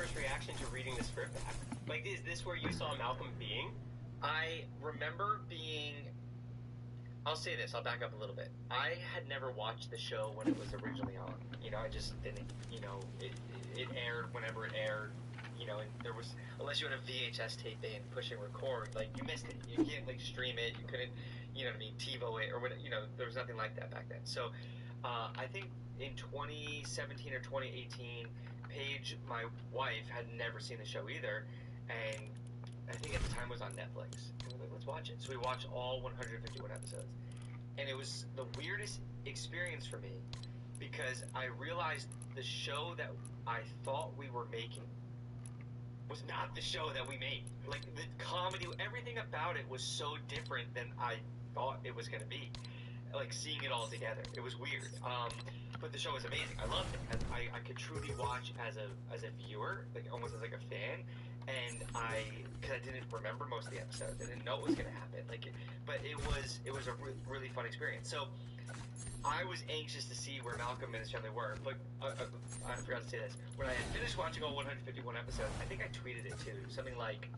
first reaction to reading the script back? Like, is this where you saw Malcolm being? I remember being... I'll say this, I'll back up a little bit. I had never watched the show when it was originally on. You know, I just didn't, you know, it aired whenever it aired. You know, and there was, unless you had a VHS tape and push and record, like, you missed it. You can't, like, stream it. You couldn't, you know what I mean, TiVo it, or whatever, you know, there was nothing like that back then. So, I think in 2017 or 2018, Paige, my wife, had never seen the show either, and I think at the time it was on Netflix. And we were like, let's watch it. So we watched all 151 episodes. And it was the weirdest experience for me, because I realized the show that I thought we were making was not the show that we made. Like, the comedy, everything about it was so different than I thought it was going to be. Like, seeing it all together, it was weird. But the show was amazing. I loved it. And I could truly watch as a viewer, like almost as like a fan. And because I didn't remember most of the episodes, I didn't know what was going to happen. But it was a really fun experience. So I was anxious to see where Malcolm and his family were. But I forgot to say this. When I had finished watching all 151 episodes, I think I tweeted it too. Something like,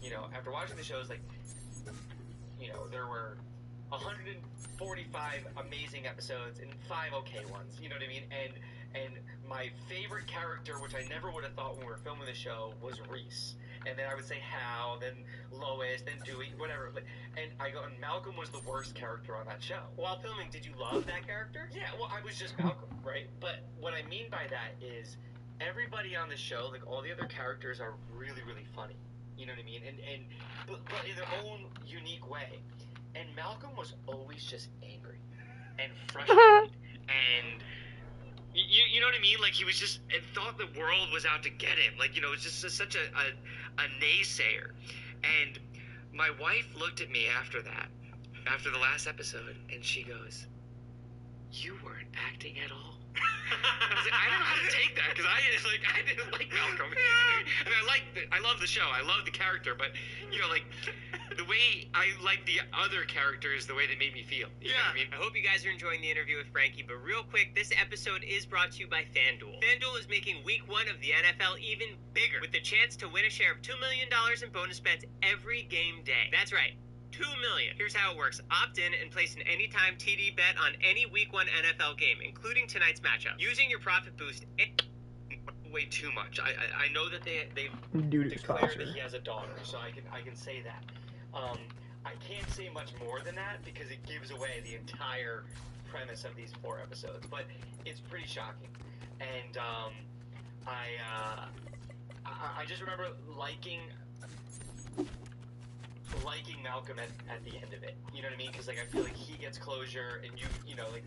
you know, after watching the shows, like, you know, there were 145 amazing episodes and 5 okay ones. You know what I mean? And my favorite character, which I never would have thought when we were filming the show, was Reese. And then I would say Hal, then Lois, then Dewey, whatever. And I go, and Malcolm was the worst character on that show. While filming, did you love that character? Yeah, well, I was just Malcolm, right? But what I mean by that is everybody on the show, like all the other characters, are really, really funny. You know what I mean? But in their own unique way. And Malcolm was always just angry and frustrated and... You know what I mean? Like, he was just, and thought the world was out to get him. Like, you know, it's just such a naysayer. And my wife looked at me after that, after the last episode, and she goes, "You weren't acting at all." I was like, I don't know how to take that, because I didn't like Malcolm. I mean, I love the show, I love the character, but, you know, like, the way I like the other characters, the way they made me feel. You know what I mean? I hope you guys are enjoying the interview with Frankie, but real quick, this episode is brought to you by FanDuel. FanDuel is making Week 1 of the NFL even bigger, with the chance to win a share of $2 million in bonus bets every game day. That's right. $2 million. Here's how it works. Opt in and place an anytime TD bet on any Week 1 NFL game, including tonight's matchup. Using your profit boost... Way too much. I know that they've declared that he has a daughter, so I can say that. I can't say much more than that because it gives away the entire premise of these 4 episodes, but it's pretty shocking. And I just remember liking Malcolm at the end of it. You know what I mean? Because like I feel like he gets closure, and you know, like,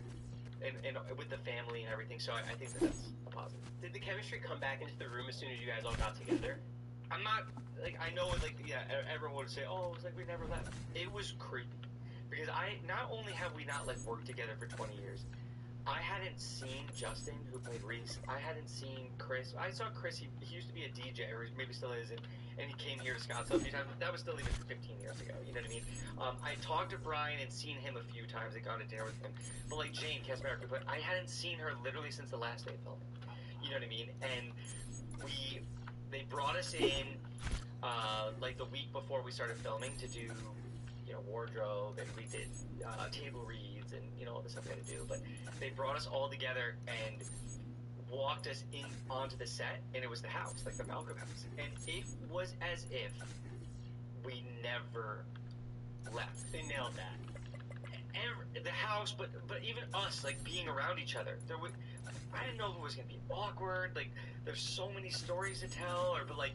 and with the family and everything. So I think that's a positive. Did the chemistry come back into the room as soon as you guys all got together? I'm not, like, I know, like, yeah, everyone would say, oh, it was like we never left. It was creepy. Because not only have we not, like, worked together for 20 years, I hadn't seen Justin, who played Reese. I hadn't seen Chris. I saw Chris, he used to be a DJ, or maybe still is, and he came here to Scottsdale a few times. That was still even 15 years ago, you know what I mean? I talked to Brian and seen him a few times. I gone to dinner with him. But, like, Jane Kasparek, but I hadn't seen her literally since the last day of filming. You know what I mean? And they brought us in, like, the week before we started filming to do, you know, wardrobe, and we did table reads and, you know, all the stuff we had to do. But they brought us all together and walked us in onto the set, and it was the house, like the Malcolm house. And it was as if we never left. They nailed that. The house, but even us, like, being around each other, I didn't know if it was gonna be awkward. Like, there's so many stories to tell, but like,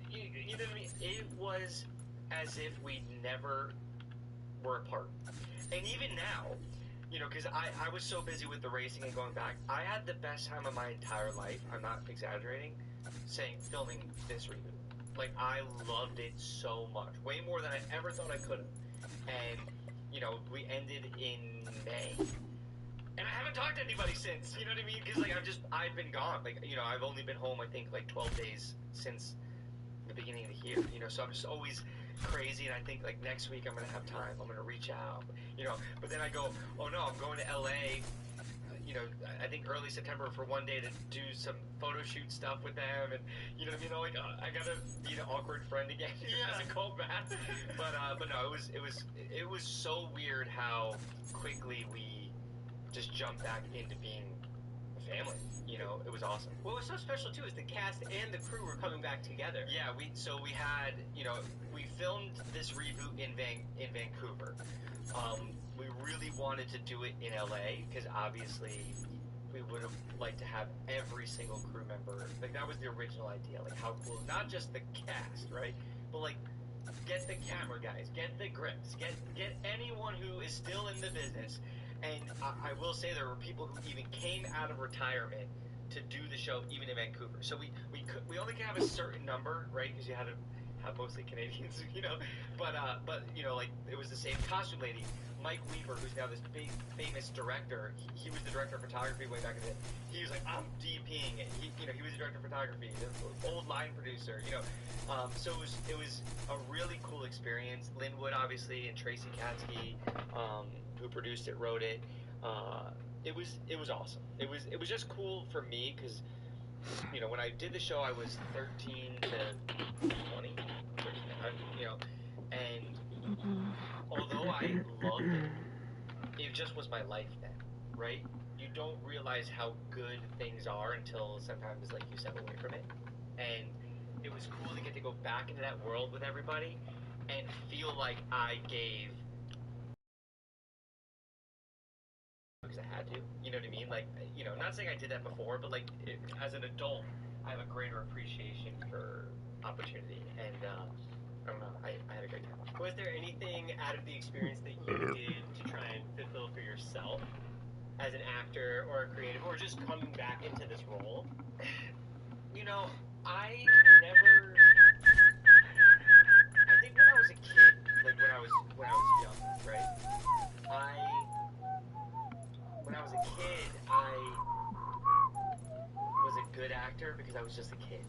you know what I mean? It was as if we never were apart. And even now, you know, because I was so busy with the racing and going back, I had the best time of my entire life. I'm not exaggerating, filming this reboot. Like, I loved it so much, way more than I ever thought I could have. And you know, we ended in May. And I haven't talked to anybody since, you know what I mean? Because, like, I've been gone. Like, you know, I've only been home, I think, like, 12 days since the beginning of the year, you know? So I'm just always crazy, and I think, like, next week I'm going to have time. I'm going to reach out, you know? But then I go, oh, no, I'm going to L.A., you know, I think early September for one day to do some photo shoot stuff with them, and you know what I mean. I'm like, I gotta be the awkward friend again who doesn't call back. But no, it was so weird how quickly we just jumped back into being a family. You know, it was awesome. What was so special too is the cast and the crew were coming back together. Yeah, we had, you know, we filmed this reboot in Vancouver. We really wanted to do it in LA because obviously we would have liked to have every single crew member. Like that was the original idea. Like how cool, not just the cast, right? But like get the camera guys, get the grips, get anyone who is still in the business. And I will say there were people who even came out of retirement to do the show even in Vancouver. So we only can have a certain number, right? Because you had to have mostly Canadians, you know. But you know, like it was the same costume lady, Mike Weaver, who's now this big famous director. He was the director of photography way back in the day. He was like, I'm DPing it. He was the director of photography, the old line producer, you know. So it was a really cool experience. Linwood, obviously, and Tracy Katsky, who produced it, wrote it. It was awesome. It was just cool for me because, you know, when I did the show, I was 13 to 20, you know, and although I loved it, it just was my life then, right? You don't realize how good things are until sometimes, like you step away from it, and it was cool to get to go back into that world with everybody and feel like I gave. Because I had to, you know what I mean? Like, you know, not saying I did that before, but like, as an adult, I have a greater appreciation for opportunity, and I don't know, I had a great time. Was there anything out of the experience that you did to try and fulfill for yourself as an actor or a creative, or just coming back into this role? You know, I think when I was a kid, like when I was young, right? When I was a kid, I was a good actor because I was just a kid,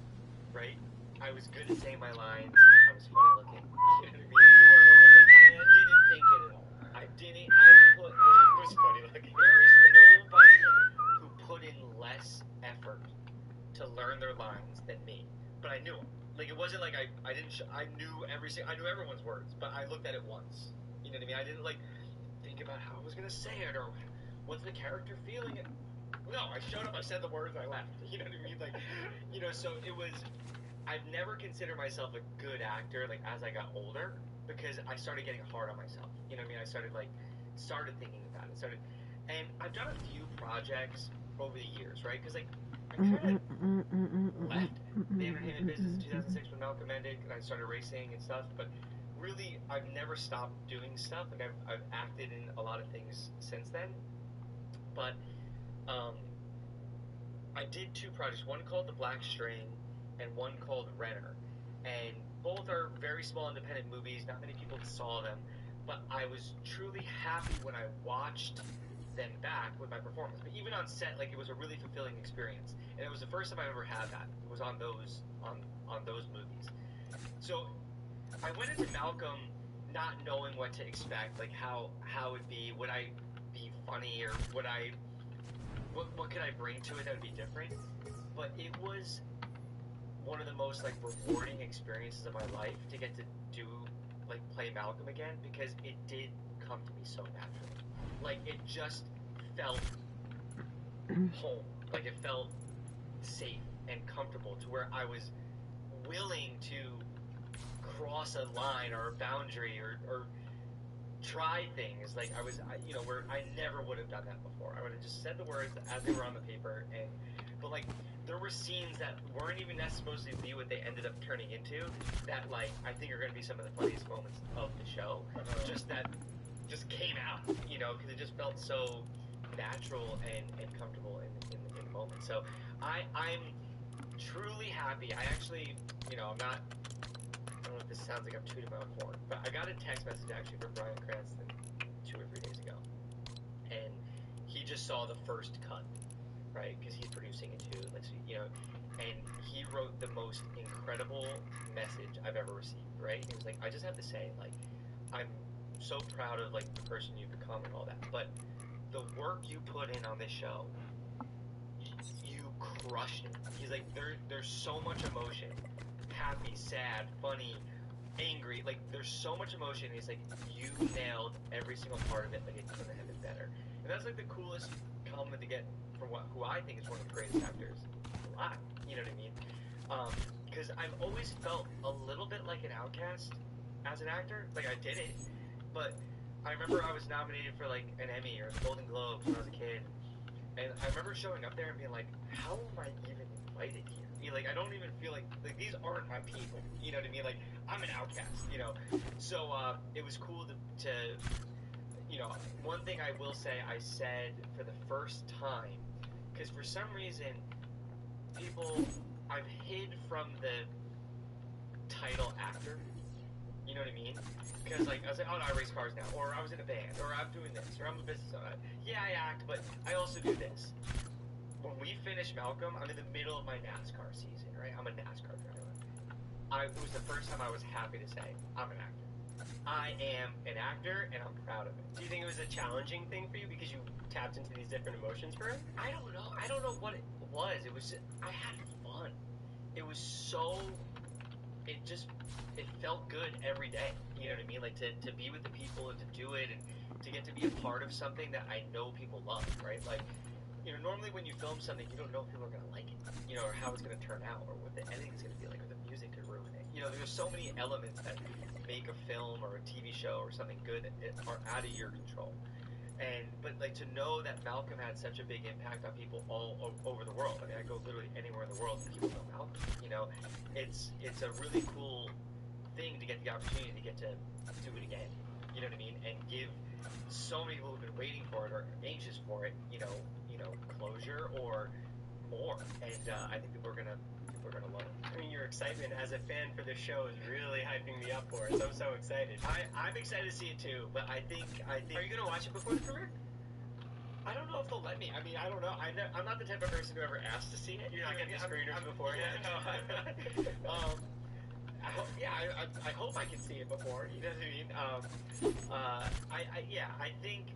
right? I was good at saying my lines. I was funny looking. You know what I mean? You weren't overthinking it. I didn't think it at all. I didn't. It was funny looking. There is nobody who put in less effort to learn their lines than me. But I knew them. Like it wasn't like I knew I knew everyone's words, but I looked at it once. You know what I mean? I didn't like think about how I was gonna say it or what's the character feeling. No, I showed up, I said the words, I left. You know what I mean? Like, you know, so it was. I've never considered myself a good actor, like, as I got older, because I started getting hard on myself. You know what I mean? I started thinking about it. And I've done a few projects over the years, right? Because, like, I kind of left the entertainment business in 2006 when Malcolm ended, and I started racing and stuff, but really, I've never stopped doing stuff. Like, I've acted in a lot of things since then, but, I did two projects, one called The Black String, and one called Renner, and both are very small independent movies. Not many people saw them, but I was truly happy when I watched them back with my performance. But even on set, like it was a really fulfilling experience, and it was the first time I ever had that. It was on those movies. So I went into Malcolm not knowing what to expect, like how it'd be. Would I be funny or would I? What could I bring to it that would be different? But it was one of the most like rewarding experiences of my life to get to do like play Malcolm again because it did come to me so naturally. Like it just felt home. Like it felt safe and comfortable to where I was willing to cross a line or a boundary or try things. Like where I never would have done that before. I would have just said the words as they were on the paper but like there were scenes that weren't even supposed to be what they ended up turning into that like I think are going to be some of the funniest moments of the show. Just came out, because it just felt so natural and comfortable in the moment. So I'm truly happy. I actually, I'm not, I don't know if this sounds like I'm tooting my own horn, but I got a text message actually from Bryan Cranston 2 or 3 days ago, and he just saw the first cut, right? Because he's producing it too, and he wrote the most incredible message I've ever received, right? He was like, I just have to say, like, I'm so proud of like the person you've become and all that, but the work you put in on this show, you crushed it. He's like, there's so much emotion, happy, sad, funny, angry. Like, there's so much emotion. He's like, you nailed every single part of it. Like, it couldn't have been better. And that's like the coolest compliment to get from who I think is one of the greatest actors alive. You know what I mean? Because I've always felt a little bit like an outcast as an actor. Like, I did it, but I remember I was nominated for like an Emmy or a Golden Globe when I was a kid, and I remember showing up there and being like, how am I even invited here? You know, like, I don't even feel like these aren't my people. You know what I mean? Like, I'm an outcast. You know, so it was cool to you know, one thing I will say I said for the first time, because for some reason I've hid from the title actor. You know what I mean? Because, like, I was like, oh no, I race cars now, or I was in a band, or I'm doing this, or I'm a business owner. Yeah, I act, but I also do this. When we finish Malcolm, I'm in the middle of my NASCAR season, right? I'm a NASCAR driver. It was the first time I was happy to say, I'm an actor. I am an actor, and I'm proud of it. Do you think it was a challenging thing for you because you tapped into these different emotions for it? I don't know. I don't know what it was. It was, I had fun. It was so, it felt good every day. You know what I mean? Like, to be with the people and to do it and to get to be a part of something that I know people love, right? Like, you know, normally when you film something, you don't know if people are going to like it, you know, or how it's going to turn out, or what the editing is going to be like, or the music could ruin it. You know, there's so many elements that make a film or a TV show or something good that are out of your control. But like, to know that Malcolm had such a big impact on people all over the world. I mean, I go literally anywhere in the world and people know Malcolm. You know, it's a really cool thing to get the opportunity to get to do it again. You know what I mean? And give so many people who've been waiting for it or anxious for it, you know, closure or more. And I think people are gonna love it. I mean, your excitement as a fan for this show is really hyping me up for it. I'm so excited. I'm excited to see it too, but I think. Are you gonna watch it before the premiere? I don't know if they'll let me. I mean, I don't know. I'm not the type of person who ever asked to see it. You're not getting the screeners beforehand? Yeah, I hope I can see it before. You know what I mean? I think,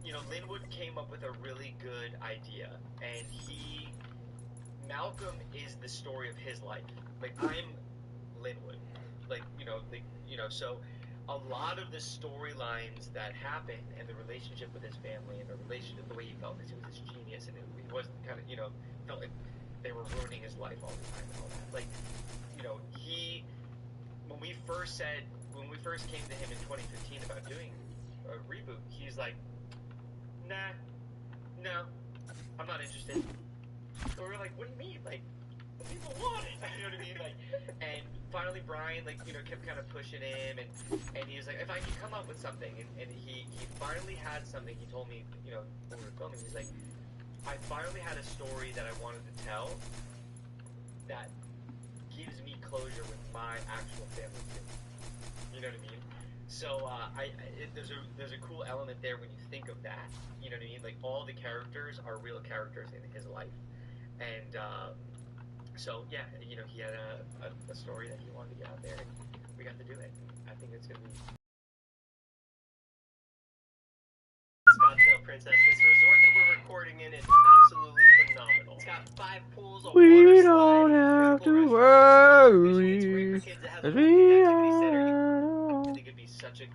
you know, Linwood came up with a really good idea, and Malcolm is the story of his life. Like, I'm Linwood. Like, so a lot of the storylines that happened and the relationship with his family and the relationship, the way he felt, because he was this genius and he wasn't kind of, felt like they were ruining his life all the time and all that. Like, when we first came to him in 2015 about doing a reboot, he's like, nah, no, I'm not interested. So we're like, what do you mean? Like, the people want it. You know what I mean? Like, and finally Brian, kept kind of pushing him, and he was like, if I can come up with something, and he finally had something. He told me, when we were filming, he's like, I finally had a story that I wanted to tell that gives me closure with my actual family too. You know what I mean? So there's a cool element there when you think of that. You know what I mean? Like, all the characters are real characters in his life. And so yeah, he had a story that he wanted to get out there, and we got to do it. I think it's gonna be Scottsdale Princess. This resort that we're recording in is absolutely phenomenal. It's got 5 pools, a water We slide, don't have to it's worry, great for kids. It has a 'cause whole we activity center. I think it'd be such a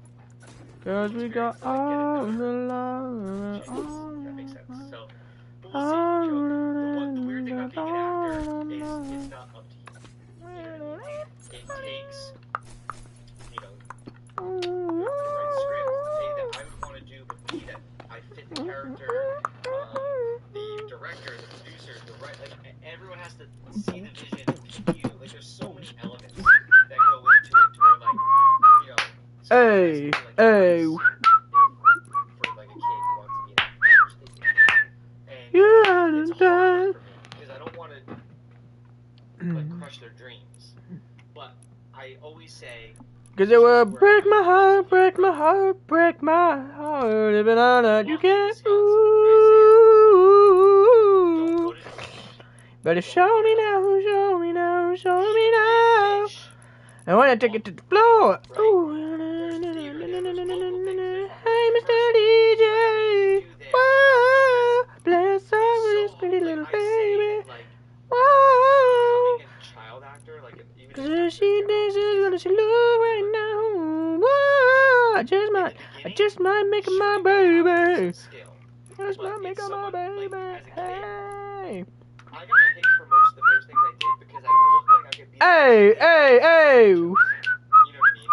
'cause we got arms that along. makes sense. So, but we'll see. The weird thing about being an actor is it's not up to you. You know what I mean? It takes, the right script, A, that I would want to do, but B, that I fit the character, the director, the producer, everyone has to see the vision of you. Like, there's so many elements that go into it to where, Hey, hey. For like a kid who wants to be an actor, and Yeah, it's hard for me because I don't want to crush their dreams. But I always say, 'cause it will break my heart, break my heart, break my heart. Living on that you can't. Ooh. Better show me now, show me now, show me now. I wanna take it to the floor. Ooh. Hey, Mr. DJ. Whoa. even Cause if she dances, gonna she look right now. Whoa, I just might make her my baby. Just might make her my baby. Hey. I got picked for most of the first things I did because I looked like I could be. Hey. You know what I mean?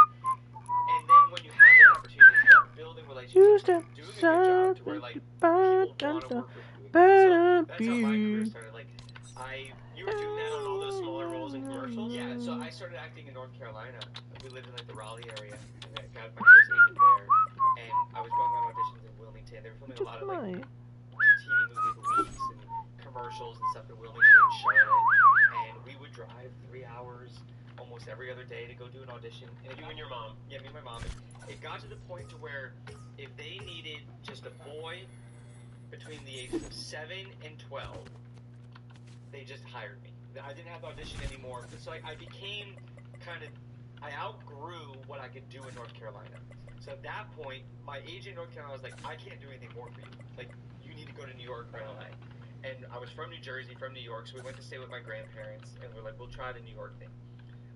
And then when you have that opportunity to start building relationships, doing a good job to where like people want to work with you. So that's how my career started. Like You were doing that on all those smaller roles in commercials? Yeah, so I started acting in North Carolina. We lived in like the Raleigh area, and I got my first agent there. And I was going on auditions in Wilmington. They were filming a lot of like TV movie leagues and commercials and stuff in Wilmington and Charlotte. And we would drive 3 hours almost every other day to go do an audition. And You and your mom? Yeah, me and my mom. It got to the point to where if they needed just a boy between the ages of 7 and 12, they just hired me. I didn't have to audition anymore. So I became I outgrew what I could do in North Carolina. So at that point, my agent in North Carolina was like, I can't do anything more for you. Like, you need to go to New York or LA. And I was from New Jersey, from New York, so we went to stay with my grandparents, and we're like, we'll try the New York thing.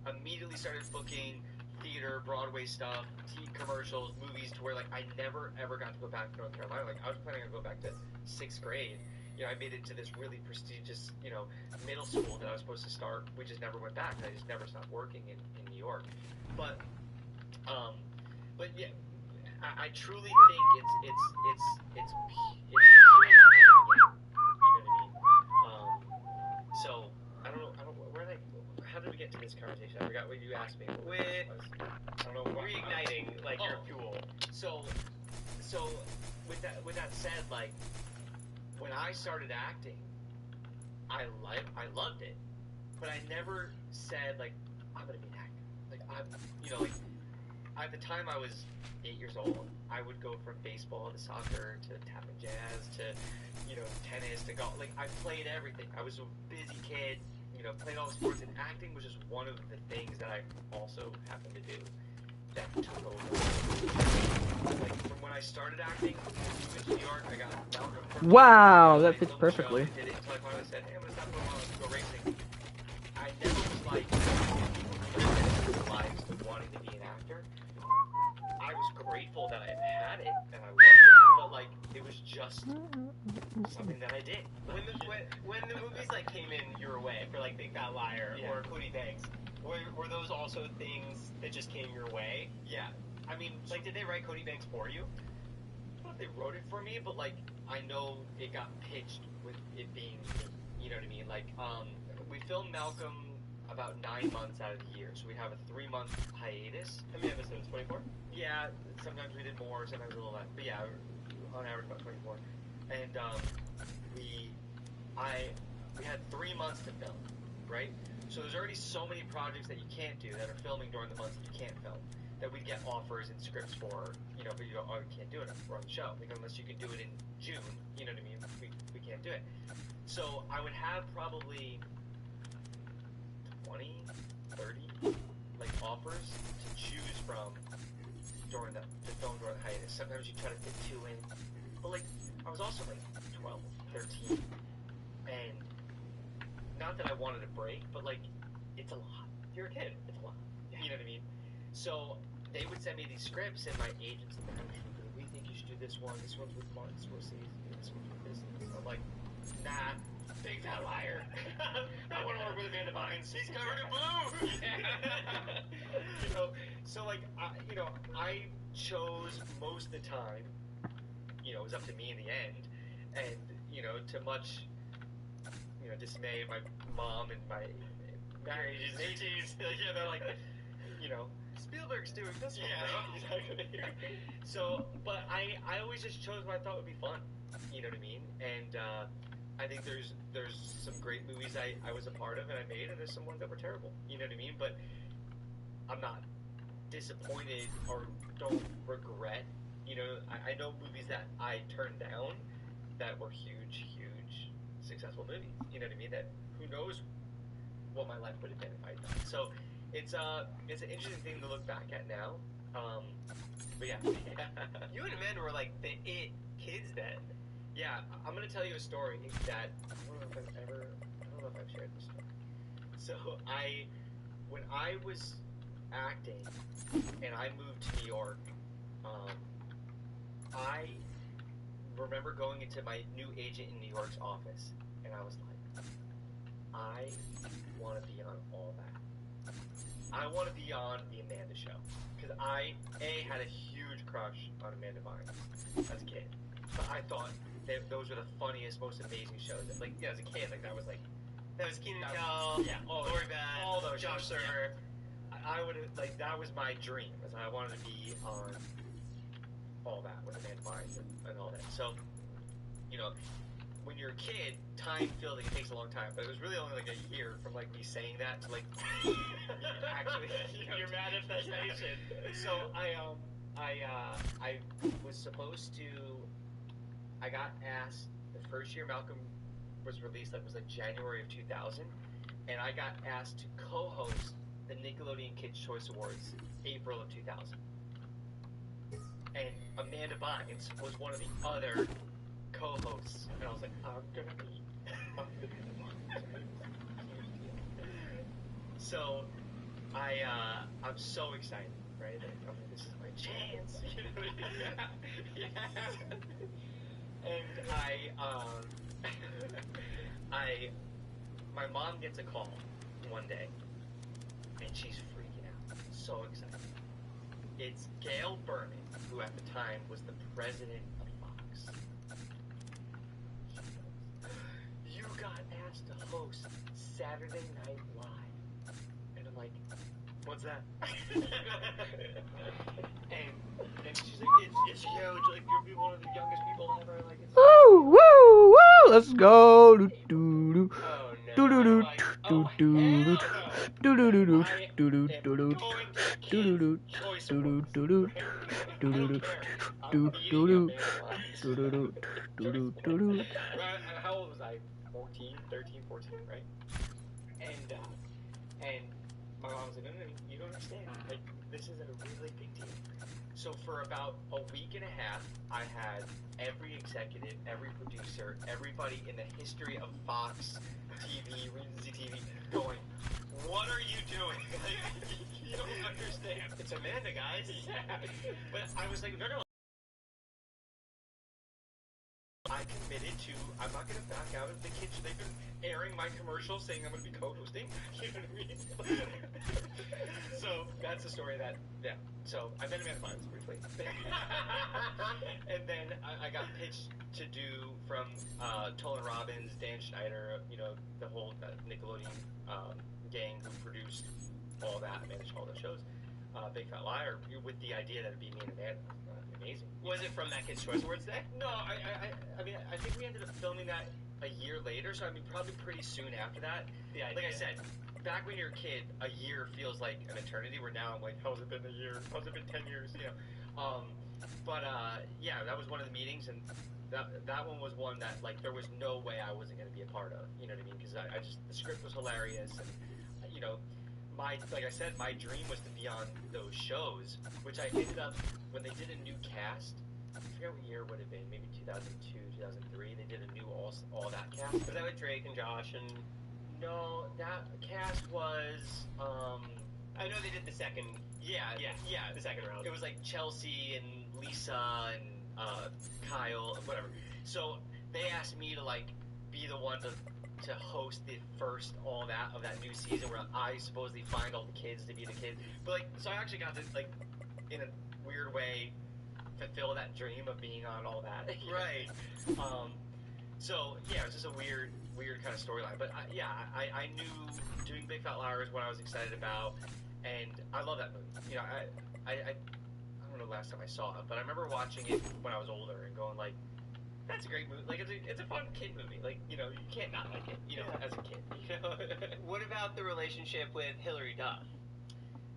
Immediately started booking theater, Broadway stuff, TV commercials, movies, to where like I never ever got to go back to North Carolina. Like I was planning on going back to 6th grade. You know, I made it to this really prestigious, middle school that I was supposed to start. We just never went back. I just never stopped working in New York. But yeah, I truly think it's you know what I mean? So I don't know how did we get to this conversation? I forgot what you asked me. I don't know. Reigniting your fuel. So with that said, like when I started acting, I loved it, but I never said like I'm gonna be an actor. Like at the time I was 8 years old. I would go from baseball to soccer to tap and jazz to tennis to golf. Like I played everything. I was a busy kid. Played all the sports, and acting was just one of the things that I also happened to do that took over. Like from when I started acting, moving to New York, I got Malcolm. Wow, that fits perfectly. I did it until I finally said, "Hey, I'm gonna stop going on and go racing." I never was like lives of wanting to be an actor. I was grateful that I had it and I loved it, but like it was just something that I did. When the movies like came in your way for like Big Fat Liar or Cody Banks, were those also things that just came your way? Yeah. I mean, like, did they write Cody Banks for you? I don't know if they wrote it for me, but like I know it got pitched with it being me. You know what I mean? Like, we filmed Malcolm about 9 months out of the year, so we have a 3-month hiatus. How many episodes? 24? Yeah, sometimes we did more, sometimes a little less, but yeah, on average about 24. And we had 3 months to film, right? So there's already so many projects that you can't do that are filming during the months that you can't film, that we get offers and scripts for, but you go, oh, we can't do it, we're on the show. Like, unless you can do it in June, you know what I mean? We can't do it. So I would have probably 20, 30, like, offers to choose from to film during the hiatus. Sometimes you try to fit 2 in, but like, I was also like 12, 13, and not that I wanted a break, but like, it's a lot. You're a kid. It's a lot. You know what I mean? So they would send me these scripts, and my agents would be like, we think you should do this one. This one's with Martin Scorsese. This one's with this. And I'm like, nah, Big Fat Liar. I want to work with Amanda Bynes. She's covered in blue. So like, I chose most of the time. It was up to me in the end, and to much dismay of my mom and my marriages, they're like, Spielberg's doing this one. Yeah, exactly. So, but I always just chose what I thought would be fun. You know what I mean? And I think there's some great movies I was a part of and I made, and there's some ones that were terrible. You know what I mean? But I'm not disappointed or don't regret. I know movies that I turned down that were huge successful movies. You know what I mean? That who knows what my life would have been if I had done. So it's an interesting thing to look back at now. But yeah. You and Amanda were like the it kids then. Yeah, I'm gonna tell you a story that I don't know if I've shared this story. So when I was acting and I moved to New York, I remember going into my new agent in New York's office, and I was like, I want to be on all that. I want to be on the Amanda Show. Because I, had a huge crush on Amanda Bynes as a kid. But I thought that those were the funniest, most amazing shows. Like, yeah, as a kid, like, that was like... That was Keenan Kel, Lori Beth, all those Josh shows. Surfer. I would have, like, that was my dream. Was I wanted to be on all that with Amanda Bynes and all that. So, you know, when you're a kid, time feels like it takes a long time. But it was really only like a year from like me saying that to like actually Your manifestation. So I was supposed to. I got asked the first year Malcolm was released. That was like January of 2000, and I got asked to co-host the Nickelodeon Kids' Choice Awards April of 2000. And Amanda Bynes was one of the other co-hosts, and I was like, I'm gonna be So I'm so excited, right? I'm like, this is my chance. And my mom gets a call one day, and she's freaking out, so excited. It's Gail Berman, who at the time was the president of Fox. She goes, you got asked to host Saturday Night Live. And I'm like, what's that? and she's like, it's huge, like, you'll be one of the youngest people ever, like, it's Woo, woo, woo, let's go. Do, do, do. oh no. Do, do, do, Like, do, oh, do, hell do. no. Do, do, do, do. I Do, do, am do, do. going to the Do, do, do. Kids' Choice Do, do, Awards. do, do. I Do, do, don't do. care. I'm Do, beating do, do. Amanda Bynes. Do, do, do. Do, do, do, do. How old was I? 14, 13, 14, right? And my mom was like, no, you don't understand. Like, this is a really big deal. So for about a week and a half, I had every executive, every producer, everybody in the history of Fox TV, Regency TV, going, what are you doing? Like, you don't understand. It's Amanda, guys. Yeah. But I was like, no. I committed to, I'm not going to back out of the kitchen. They've been airing my commercials saying I'm going to be co-hosting. You know what I mean? So that's the story of that. Yeah. So I met Amanda Bynes briefly. And then I got pitched to do from Tolan Robbins, Dan Schneider, you know, the whole Nickelodeon gang who produced all that, managed all those shows. Big Fat Liar, with the idea that it'd be me and Amanda. Amazing. Was it from that Kids' Choice Awards day? No, I mean, I think we ended up filming that a year later, so I mean, probably pretty soon after that. Yeah, like I said, back when you're a kid, a year feels like an eternity, where now I'm like, how's it been a year? How's it been 10 years? You know? Yeah, that was one of the meetings, and that one was one that, like, there was no way I wasn't going to be a part of, you know what I mean? Because I just, the script was hilarious, and, you know, like I said, my dream was to be on those shows, which I ended up, when they did a new cast, I forget what year it would have been, maybe 2002, 2003, they did a new all that cast. Was that with Drake and Josh and... No, that cast was, I know they did the second... Yeah, the second round. It was like Chelsea and Lisa and Kyle, whatever. So they asked me to, like, be the one to host the first all that of that new season, where I supposedly find all the kids to be the kids. But, like, so I actually got to, like, in a weird way, fulfill that dream of being on all that. Right. So yeah, it was just a weird kind of storyline. But I knew doing Big Fat Liar is what I was excited about, and I love that movie. You know, I don't know the last time I saw it, but I remember watching it when I was older and going like, that's a great movie. Like, it's a fun kid movie. Like, you know, you can't not like it, you know, as a kid. You know? What about the relationship with Hilary Duff?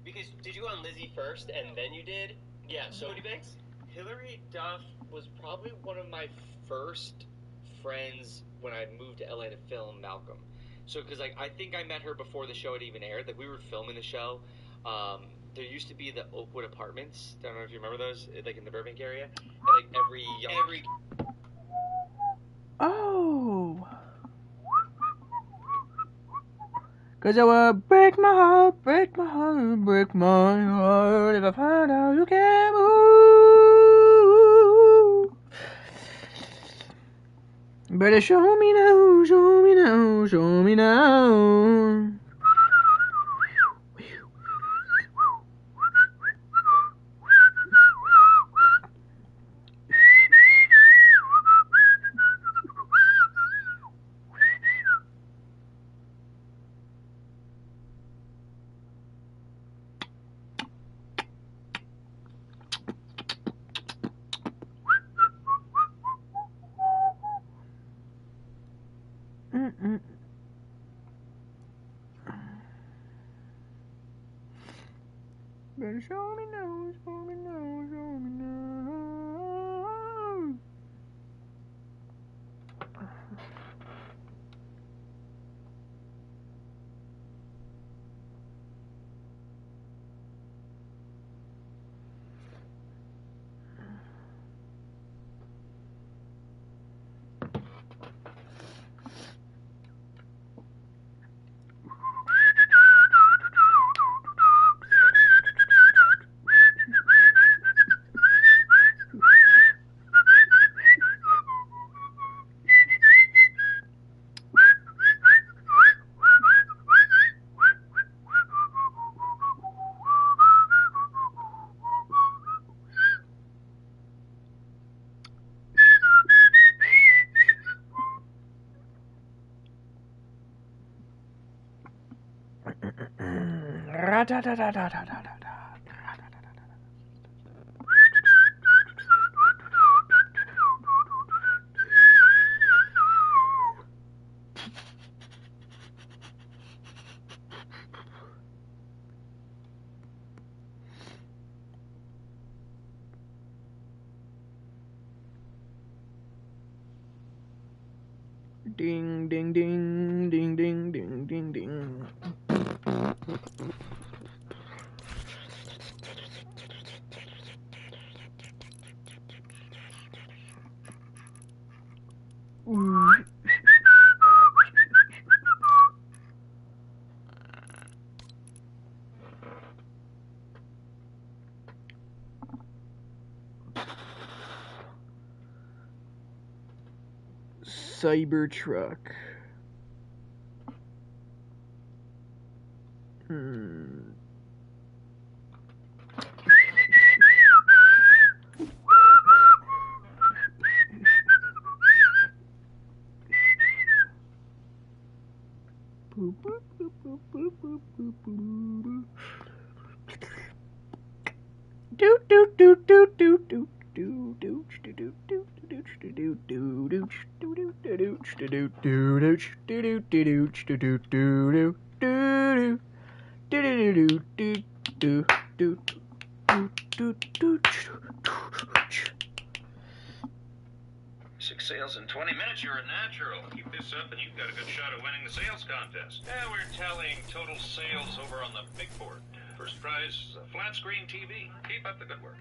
Because did you go on Lizzie first and then you did? Yeah, so Cody Banks? Hilary Duff was probably one of my first friends when I moved to LA to film Malcolm. So, because, like, I think I met her before the show had even aired. Like, we were filming the show. There used to be the Oakwood Apartments. I don't know if you remember those, like, in the Burbank area. And, like, every Oh. 'Cause it would break my heart, break my heart, break my heart if I find out you can't move. Better show me now, show me now, show me now. Better show me now, show me now, show me now. Ding, ding, ding, ding, ding, ding, ding, ding. Ooh. Cybertruck. Six sales in 20 minutes, you're a natural. Keep this up and you've got a good shot of winning the sales contest. We're telling total sales over on the big board. First prize is a flat screen TV. Keep up the good work.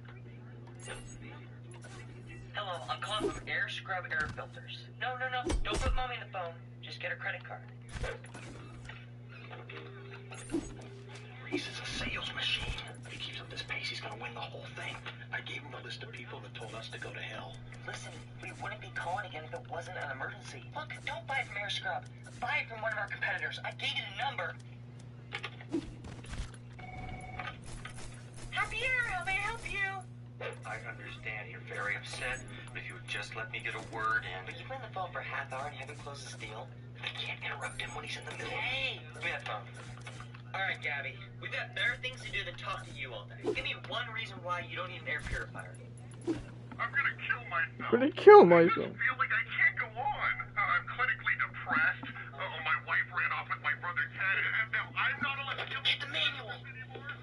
Hello, I'm calling from Air Scrub Air Filters. No, don't put mommy on the phone. Just get her credit card. Reese is a sales machine. If he keeps up this pace, he's gonna win the whole thing. I gave him a list of people that told us to go to hell. Listen, we wouldn't be calling again if it wasn't an emergency. Look, don't buy it from Air Scrub. Buy it from one of our competitors. I gave you the number. Javier, how may I help you? I understand you're very upset, but if you would just let me get a word in. But you've been on the phone for a half hour and you haven't closed this deal. I can't interrupt him when he's in the middle. Hey, give me that phone. All right, Gabby, we've got better things to do than talk to you all day. Give me one reason why you don't need an air purifier. I'm gonna kill myself. Gonna kill I myself. just feel like I can't go on. I'm clinically depressed. My wife ran off with my brother's head, and now I'm not allowed to Get the manual.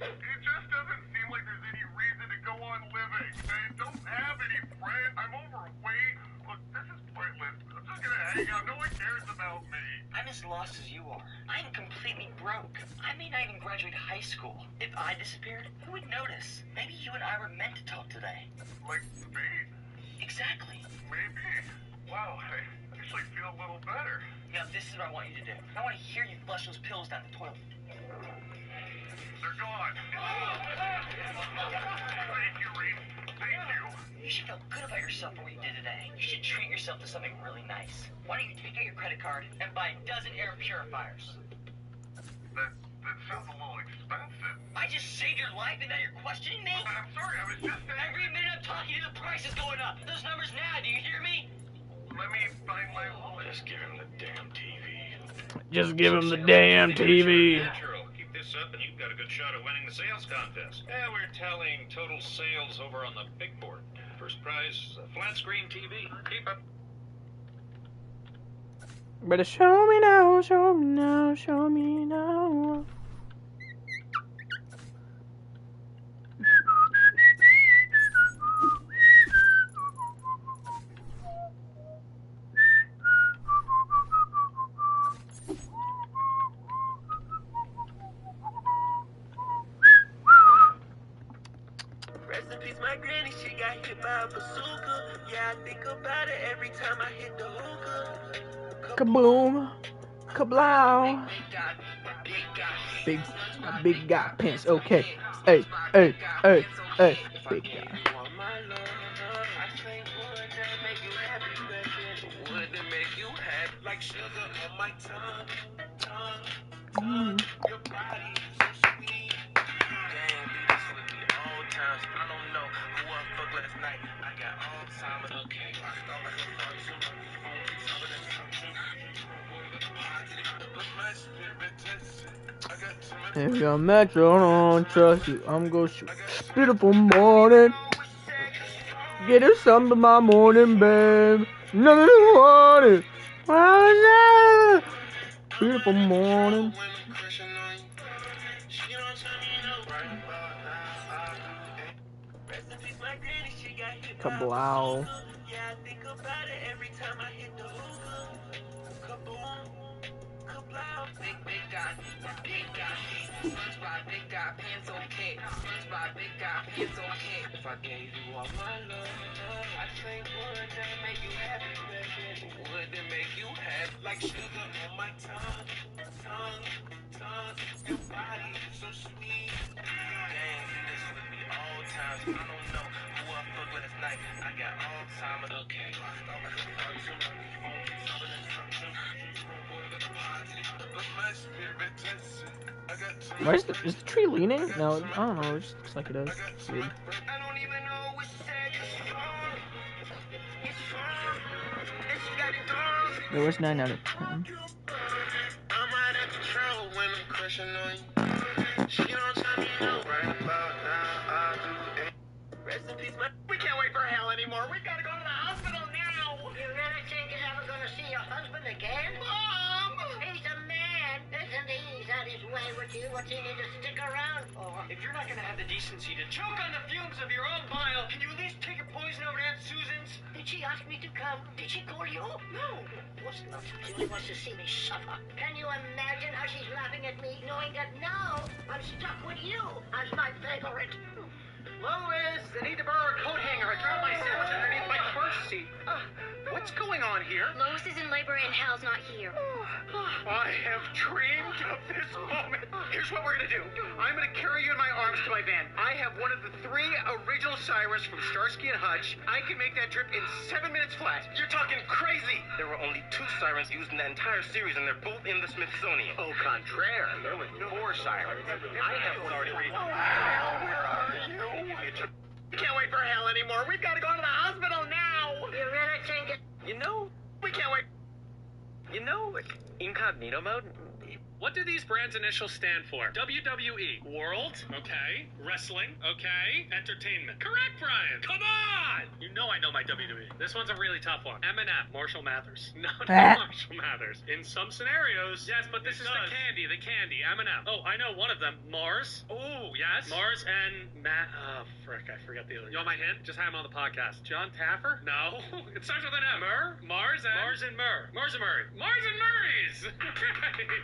It just doesn't seem like there's any reason to go on living. I don't have any friends. I'm overweight. Look, this is pointless. I'm just gonna hang out. No one cares about me. I'm as lost as you are. I'm completely broke. I may not even graduate high school. If I disappeared, who would notice? Maybe you and I were meant to talk today. Like, fate? Exactly. Maybe. Wow, I actually feel a little better. Now, this is what I want you to do. I want to hear you flush those pills down the toilet. They're gone. Thank you, Reed. Thank you. You should feel good about yourself for what you did today. You should treat yourself to something really nice. Why don't you take out your credit card and buy a dozen air purifiers? That sounds a little expensive. I just saved your life and now you're questioning me? I'm sorry, I was just saying. Every minute I'm talking to you, the price is going up. Those numbers now, do you hear me? Let me find my wallet. Just give him the damn TV. Just give him the damn TV. Natural. Keep this up and you've got a good shot at winning the sales contest. Yeah, we're telling total sales over on the big board. First prize, a flat screen TV. Keep up. Better show me now, show me now, show me now. Rest in peace, my granny, she got hit by a bazooka. Yeah, I think about it every time I hit the hookah. Kaboom, kablow. Big, big guy pants. Okay, hey, hey, hey, hey, big guy. Like sugar on my tongue. Mm. Your body so sweet. Damn, do this with me all times. I don't know who I fucked last night. I got Alzheimer's. Okay. If you're Metro, I don't trust you. I'm gonna shoot. Beautiful morning. Get us some of my morning, babe. Nothing to want. Beautiful morning. Kablow. Yeah, I think about it every time I hit the hookah. Kaboom, kablow. Big guy, big guy, pants okay. Big guy, pants okay. If I gave you all my love, I think would that make you happy, baby? Would that make you happy? Like sugar on my tongue. Your body is so sweet. Damn, do this with me all times. I don't know who I fucked last night. I got Alzheimer's. Okay. Why is the tree leaning? No, I don't know. It just looks like it does. It's weird. I don't even know which side it's from. It's from. And she got it done. There was 9 out of 10. I'm out of control when I'm crushing on you. She don't tell me no. Right about now, I do it. Rest in peace, man. We can't wait for hell anymore. We gotta go to the hospital now. You really think you're never gonna see your husband again? Mom! He's a man. Isn't he? He's out his way with you. What's he need to stick around for? If you're not gonna have the decency to choke on the fumes of your own bile, can you at least take your poison over to Aunt Susan's? Did she ask me to come? Did she call you? No. What's not? She only wants to see me suffer. Can you imagine how she's laughing at me, knowing that now I'm stuck with you as my favorite? Lois, I need to borrow a coat hanger. I dropped my sandwich underneath my car seat. What's going on here? Lois is in labor and Hal's not here. I have dreamed of this moment. Here's what we're gonna do. I'm gonna carry you in my arms to my van. I have one of the 3 original sirens from Starsky and Hutch. I can make that trip in 7 minutes flat. You're talking crazy. There were only 2 sirens used in the entire series, and they're both in the Smithsonian. Au contraire, there were 4 sirens. I have one already. Where are you? We can't wait for hell anymore. We've got to go to the hospital now. You really think it? You know, we can't wait. You know, incognito mode. What do these brands' initials stand for? WWE. World. Okay. Wrestling. Okay. Entertainment. Correct, Brian. Come on! You know I know my WWE. This one's a really tough one. M&M. Marshall Mathers. No, not Marshall Mathers. In some scenarios. Yes, but this is the candy. The candy. M&M. Oh, I know one of them. Mars. Oh, yes. Mars and Matt. Oh, frick. I forgot the other. You want my hint? Just have him on the podcast. John Taffer? No. It starts with an M. Mars and Murr. Mars and Murray. Mars and Murray's.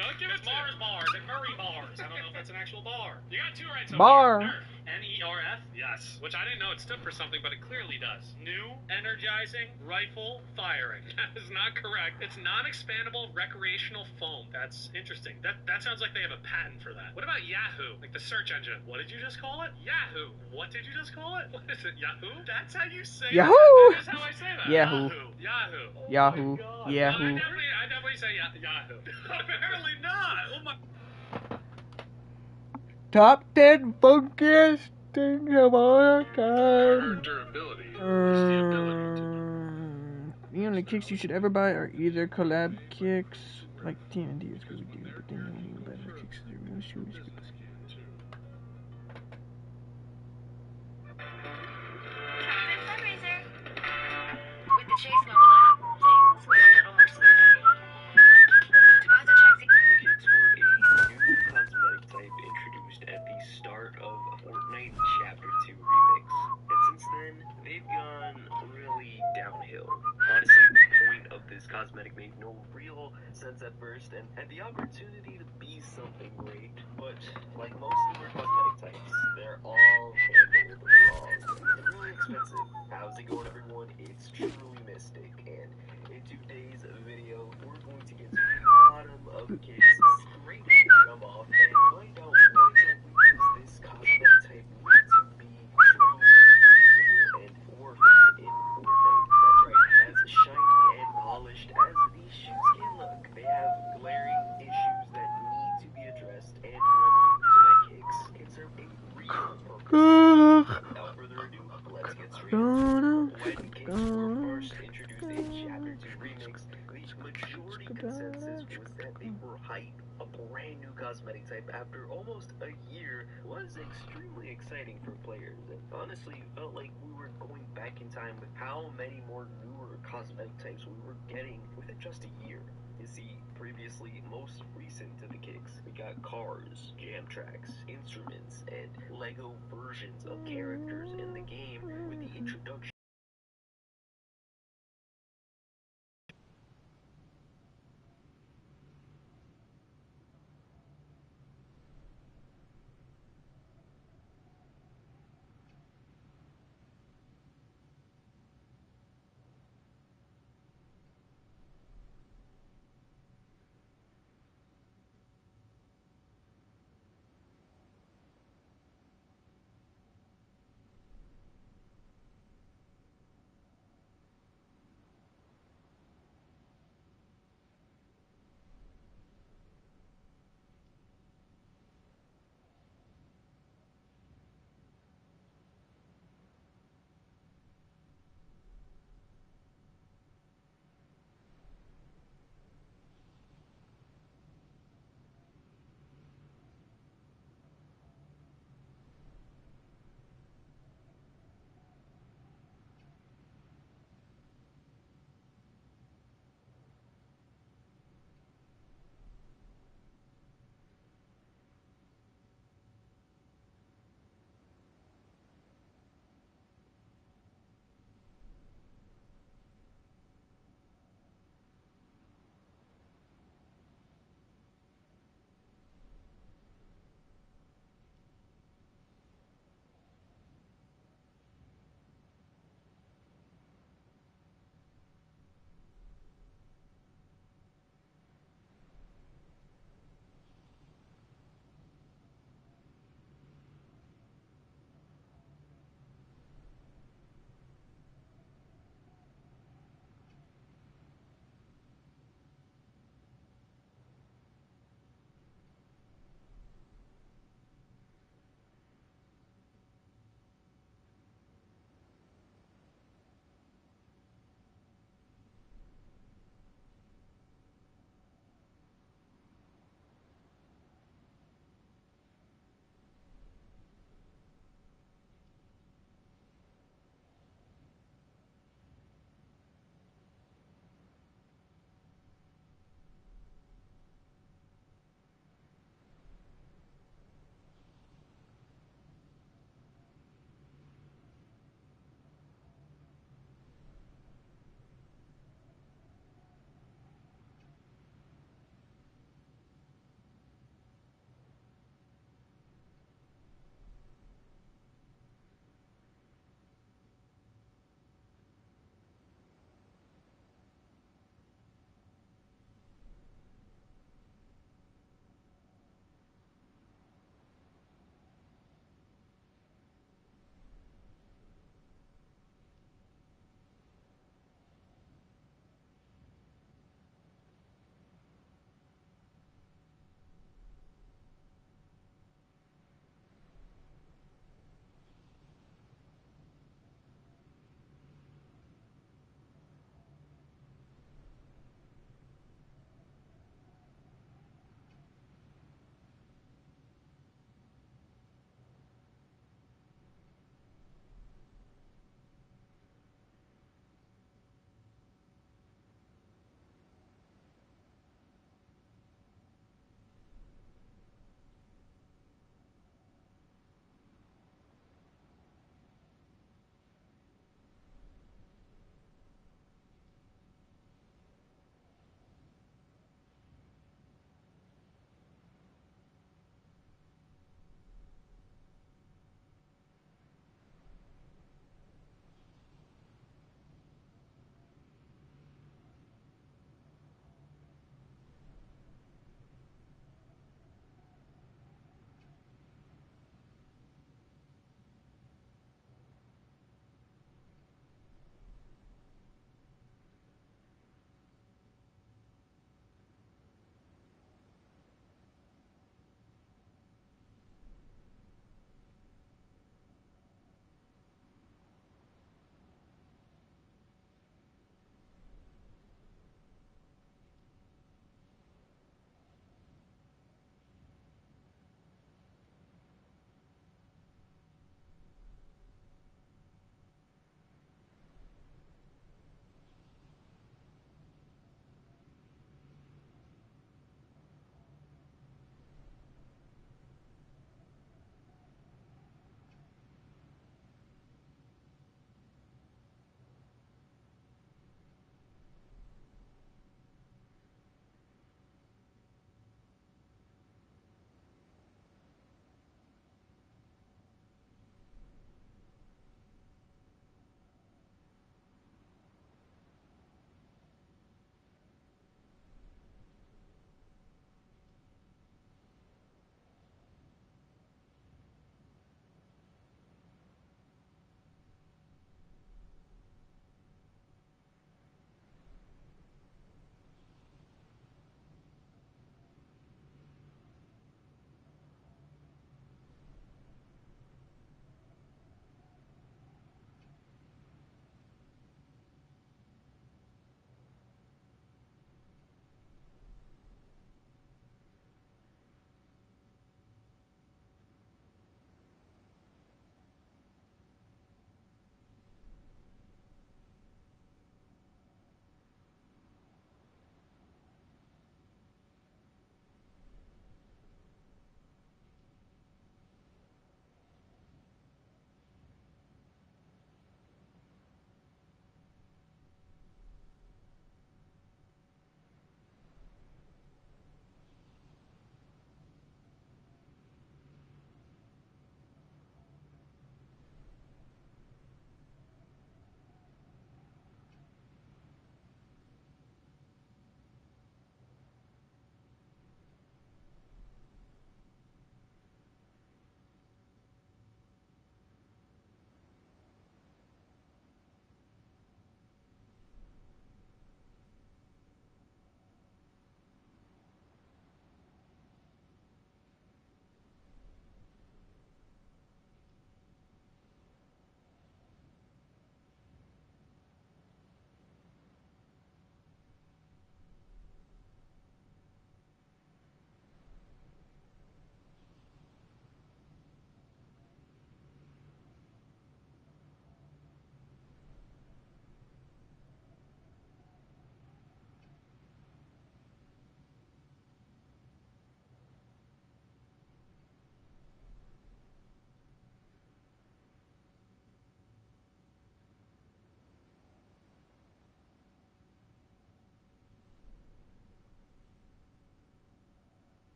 Don't give it Mars and Murray bars. I don't know if that's an actual bar. You got 2 right so Bar. far. NERF? Yes. Which I didn't know it stood for something, but it clearly does. New Energizing Rifle Firing. That is not correct. It's non-expandable recreational foam. That's interesting. That sounds like they have a patent for that. What about Yahoo? Like the search engine. What did you just call it? Yahoo. What did you just call it? What is it? Yahoo? That's how you say Yahoo! that. That is how I say that. Yahoo. Yahoo. Oh Yahoo. my God. Yahoo. I definitely say Yahoo. Apparently not. Oh my. Top 10 funkiest things of all time. Durability. The only kicks you should ever buy are either collab kicks, like TNT is really good, but then you don't even buy the kicks, they're real shoes. Captain Fundraiser. With the Chase mobile app, things were a little more smooth. Deposit checks. Kicks were a new cosmetic type introduced at the start of Fortnite Chapter 2 Remix. And since then, they've gone really downhill. Honestly, the point of this cosmetic made no real sense at first and had the opportunity to be something great. But like most newer cosmetic types, they're all handled wrong and really expensive. How's it going, everyone? It's truly Mystic, and in today's video, we're going to get to the bottom of Kicks, scrape them off, and find out what exactly does this cosmetic type need to be truly usable and working in Fortnite. That's right, as shiny and polished as these shoes can look, they have glaring issues that need to be addressed and remedied so that Kicks can serve a real purpose. Without further ado, let's get straight into it. When Kicks were first introduced in Chapter 2 Remix, the majority consensus was that they were hype. A brand new cosmetic type after almost a year was extremely exciting for players, and honestly felt like we were going back in time with how many more newer cosmetic types we were getting within just a year. You see, previously, most recent to the Kicks, we got cars, jam tracks, instruments, and Lego versions of characters in the game with the introduction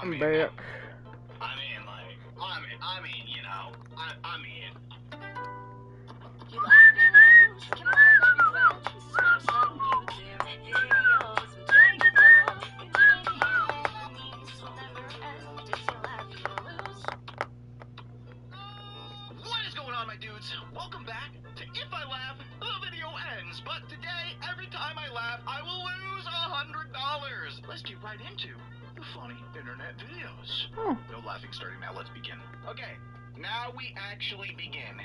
I'm back. I mean, like, I mean, you know, I mean. What is going on, my dudes? Welcome back to If I Laugh, the video ends. But today, every time I laugh, I will lose $100. Let's get right into the funny internet videos. No laughing starting now. Let's begin. Okay, now we actually begin.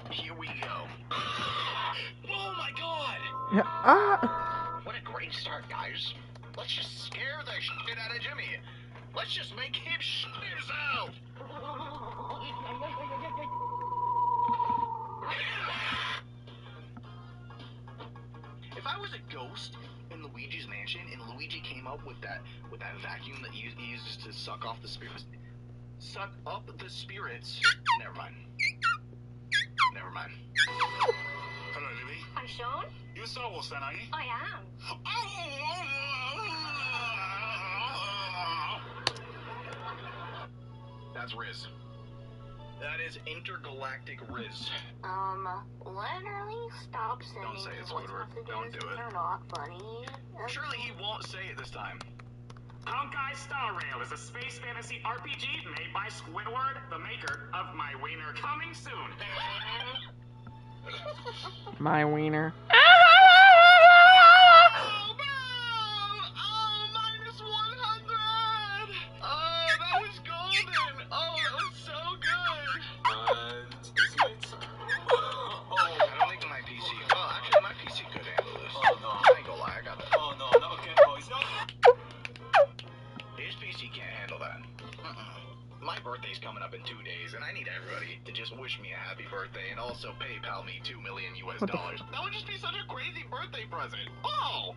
Here we go. Oh my god! What a great start, guys. Let's just scare the shit out of Jimmy. Let's just make him shit himself. If I was a ghost in Luigi's mansion and Luigi came up with that vacuum that he uses to suck up the spirits. Never mind. Hello, Libby. Hi, Sean. You a Star Wars fan, are you? I am. That's Riz. That is intergalactic Riz. Literally stop sending Don't say it's voice Woodward. messages. Don't do it. They're not funny. Surely he won't say it this time. Honkai Star Rail is a space fantasy RPG made by Squidward, the maker of My Wiener. Coming soon. My wiener. Minus 100! Oh, that was golden! Oh, that was so good! I don't think my PC... Well, actually, my PC could handle this. Oh, no. I ain't gonna lie, I got that. Oh, no, no, okay, boys. No. His PC can't handle that. My birthday's coming up in 2 days, and I need everybody to just wish me a happy birthday and also PayPal me $2 million US. That would just be such a crazy birthday present. Oh!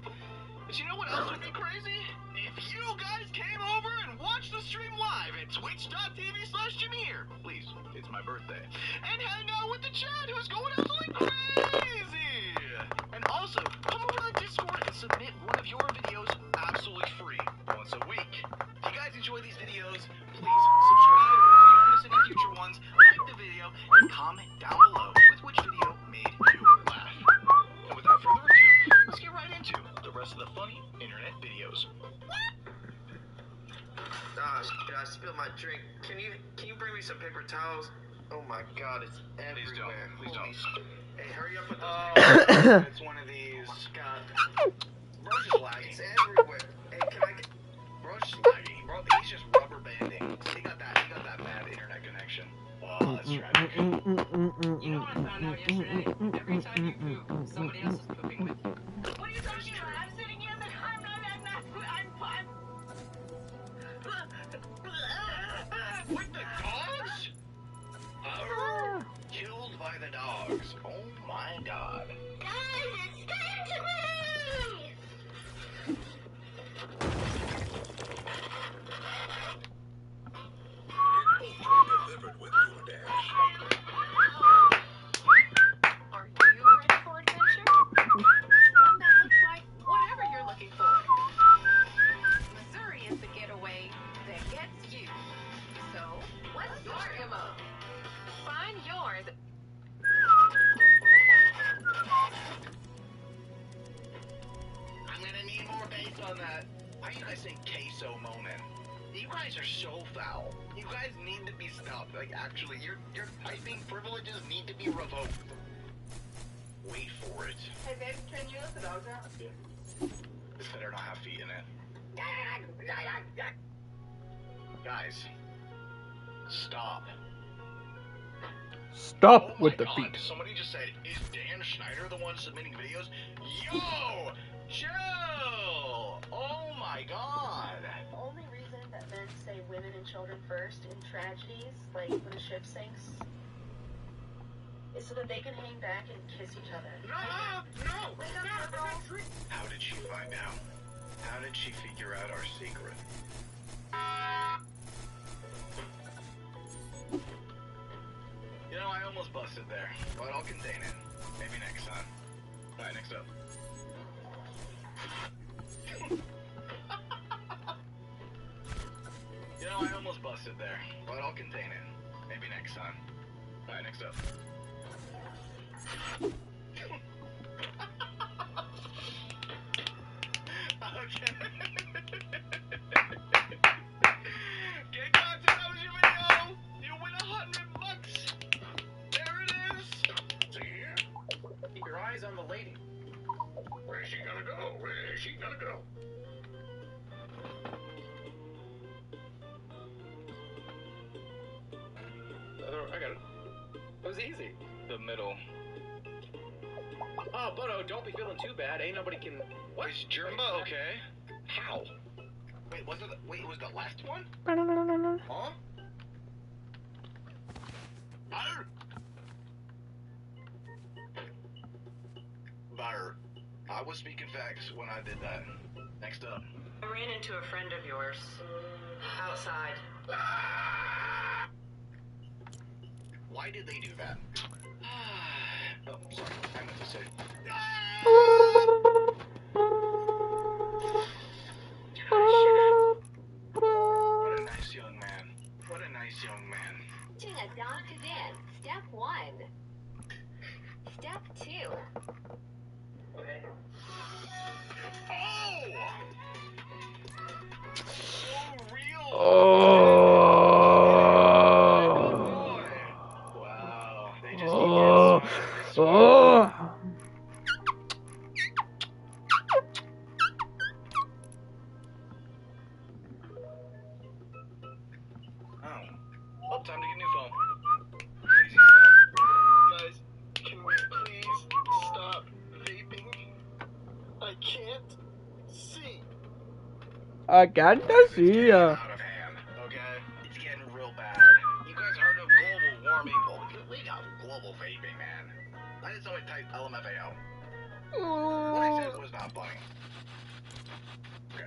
But you know what else would be crazy? If you guys came over and watched the stream live at twitch.tv/Jameer. Please, it's my birthday. And hang out with the chat who's going absolutely crazy! And also, come over to the Discord and submit one of your videos absolutely free once a week. If you guys enjoy these videos, please subscribe so you don't miss any future ones, like the video, and comment down below with which video made you laugh. And without further ado, let's get right into the rest of the funny internet videos. I spilled my drink. Can you bring me some paper towels? Oh my god, it's everywhere. Please don't. Hey, hurry up with those. Oh, it's one of these. Oh my god. Bro's just lagging. It's everywhere. Hey, can I get... Bro's just lagging. Bro, he's just rubber banding. He got that bad internet connection. Oh, that's tragic. You know what I found out yesterday? Every time you poop, somebody else is pooping with you. What are you talking about? I'm sitting here and I'm With the dogs? Killed by the dogs. Oh my god. Guys, it's time to move! Delivered with DoorDash. Are you ready for adventure? One that looks like whatever you're looking for. Missouri is the getaway that gets you. So, what's your MO? Find yours. I'm gonna need more bass on that. Why are you guys saying queso moment? You guys are so foul. You guys need to be stopped. Like, actually, your typing privileges need to be revoked. Wait for it. Hey, babe, can you let the dogs out? Yeah. This better not have feet in it. Guys, stop. Stop with the God, feet. somebody just said, is Dan Schneider the one submitting videos? Yo! Chill! Oh my god! The only reason that men say women and children first in tragedies, like when a ship sinks, is so that they can hang back and kiss each other. No! How did she find out? How did she figure out our secret? You know, I almost busted there, but I'll contain it. Maybe next time. Alright, next up. You facts, son. Alright, next up. Okay. Get content, that was your video. You win $100. There it is. See here? Keep your eyes on the lady. Where's she gonna go? Where is she gonna go? I got it. It was easy. The middle. Oh, Bono, don't be feeling too bad. Ain't nobody can. What? Is Jumbo okay? How? Wait, was the left one? Huh? Butter. I was speaking facts when I did that. Next up. I ran into a friend of yours. Outside. Why did they do that? Oh, sorry. I meant to say. What a nice young man. What a nice young man. Teaching a dog to dance. Step 1. Step 2. Okay. Wow. They just keep getting Oh. Oh, time to get a new phone. Guys, can we please stop vaping? I can't see. I can't see ya. Out of hand, okay? It's getting real bad. You guys heard of global warming? Oh, we got global vaping, man. I just always type LMFAO. What I said was not funny. Okay.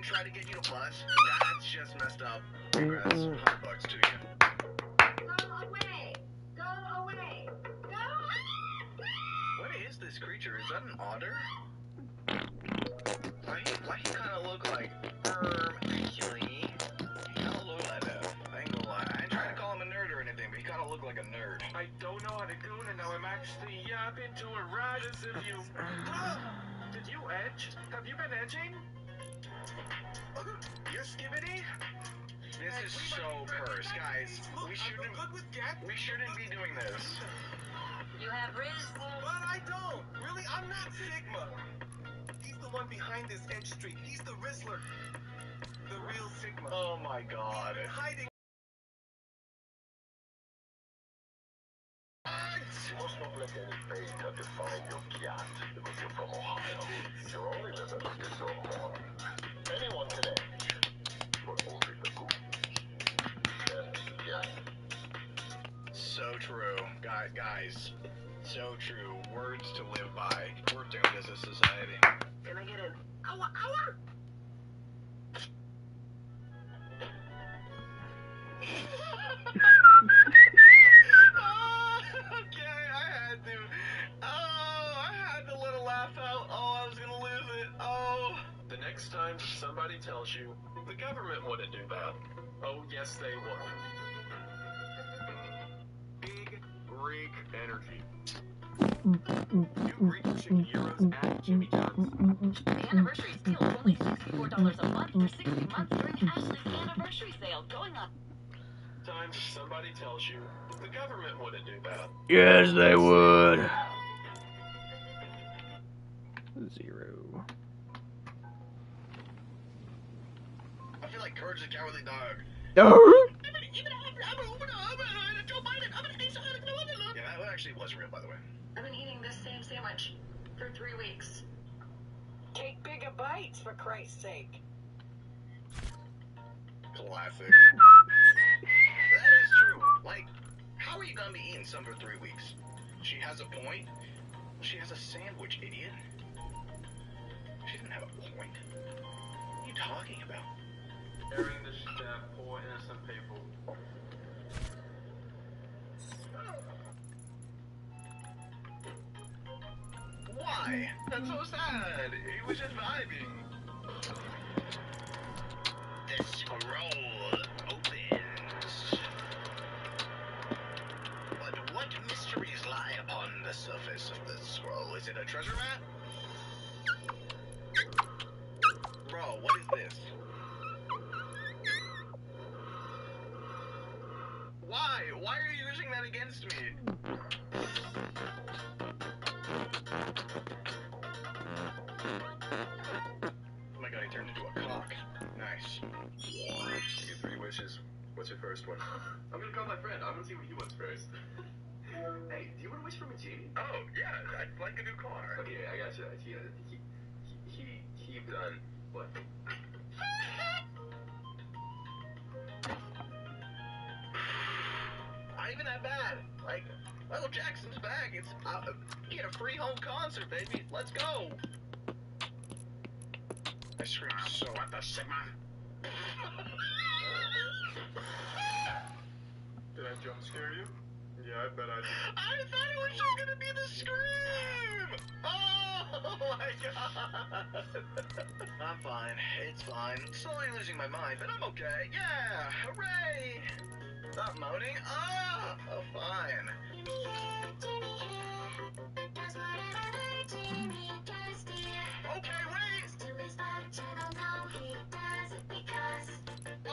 Try to get you to bust. That's just messed up. Congrats. $100 to you. Go away! Go away! Go away! What is this creature? Is that an otter? Why he kind of look like actually? He kind of look like that. I ain't gonna lie. I ain't trying to call him a nerd or anything, but he kind of look like a nerd. I don't know how to do it, and now I'm actually yapping to a rat as if you... Did you edge? Have you been edging? You're skibbity? This is so cursed, guys. We shouldn't be doing this. You have Riz. But I don't. Really, I'm not Sigma. He's the one behind this edge streak. He's the Rizzler. The real Sigma. Oh my god. He's been hiding. Most don't let any fate define your cat because you're from Ohio. Your only limit is your horn. Anyone can edge, but only the good. And yes. So true. Guys. So true. Words to live by. We're doomed as a society. Can I get in? Ow, ow! Okay, I had to. Oh, I had to let a laugh out. Oh, I was gonna lose it. Oh. The next time somebody tells you the government wouldn't do that, oh yes they would. Big Greek energy. New Greek chicken gyros at Jimmy John's. The anniversary deal is only $64 a month for 60 months during Ashley's anniversary sale going on. Times somebody tells you the government wouldn't do that. Yes, they would. 0. I feel like Courage the Cowardly Dog. Oh. Yeah, that actually was real, by the way. I've been eating this same sandwich for 3 weeks. Take bigger bites, for Christ's sake. Classic. That is true. Like, How are you gonna be eating some for 3 weeks? She has a point. She has a sandwich, idiot. She didn't have a point. What are you talking about? Airing the staff, poor innocent people. Why? That's so sad. He was just vibing. The scroll opens. But what mysteries lie upon the surface of the scroll? Is it a treasure map? Bro, what is this? Why? Why are you using that against me? Oh my god, he turned into a cock. Nice. You get 3 wishes. What's your first one? I'm gonna call my friend. I'm gonna see what he wants first. Hey, do you want to wish from a genie? Oh, yeah, I'd like a new car. Okay, I gotcha. He done. What? Not even that bad. Like, Michael Jackson's back. It's get a free home concert, baby. Let's go. I screamed so. What the Sigma? Did I jump scare you? Yeah, I bet I did. I thought it was just gonna be the scream. Oh my god. I'm fine. It's fine. Slowly losing my mind, but I'm okay. Yeah, hooray. Stop moaning. Oh, fine. Okay, wait.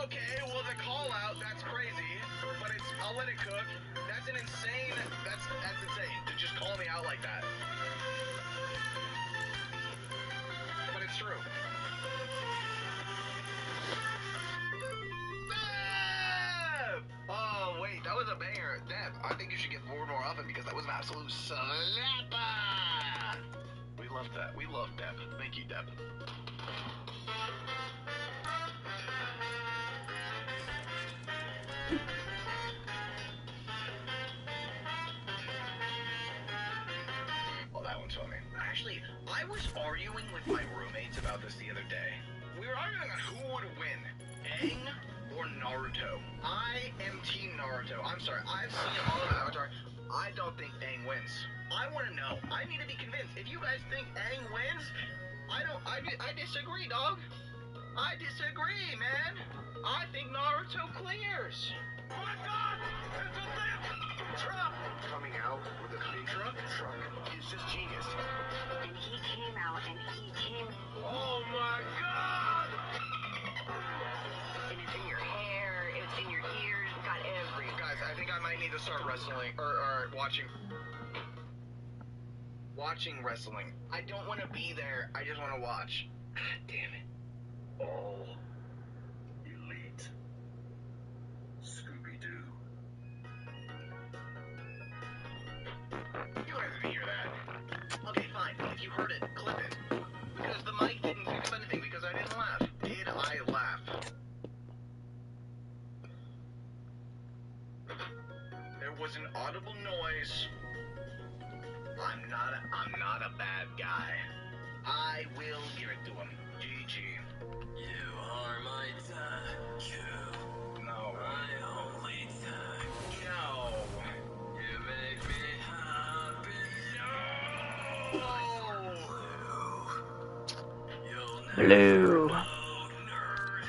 Okay, well the call out, that's crazy, but I'll let it cook. That's insane. That's insane to just call me out like that. But it's true. Deb! Oh wait, that was a banger. Deb, I think you should get more often because that was an absolute slapper. We love that. We love Deb. Thank you, Deb. Oh, that one's funny. Actually, I was arguing with my roommates about this the other day. We were arguing on who would win, Aang or Naruto. I am Team Naruto. I'm sorry, I've seen all of Avatar. I don't think Aang wins. I want to know. I need to be convinced. If you guys think Aang wins, I disagree, dog. I disagree, man. I think Naruto clears. Oh my god! It's a damn truck! Coming out with a big truck is just genius. And he came out and he came. Oh my god! And it's in your hair, it's in your ears, got every. Guys, I think I might need to start wrestling or watching wrestling. I don't want to be there. I just want to watch. God damn it. All elite. Scooby-Doo. You guys didn't hear that. Okay, fine. If you heard it, clip it. Because the mic didn't pick up anything because I didn't laugh. Did I laugh? There was an audible noise. I'm not a bad guy. I will give it to him. GG. You are my tattoo. No. My only tattoo. No. You make me happy. No. You'll never Blue. know, nerd,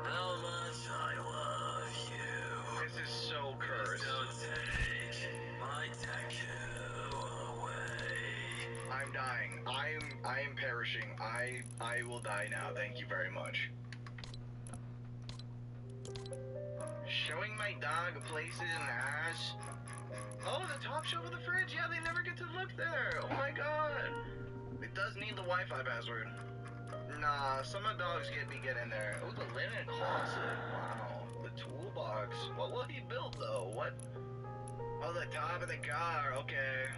how much I love you. This is so cursed. Don't take my tattoo away. I'm dying. I am perishing. I will die now. Thank you very much. Showing my dog places in the house. Oh, the top shelf of the fridge. Yeah, they never get to look there. Oh my god. It does need the Wi-Fi password. Nah, some of the dogs get in there. Oh, the linen closet. Wow. The toolbox. What will he build though? What? Oh, the top of the car. Okay.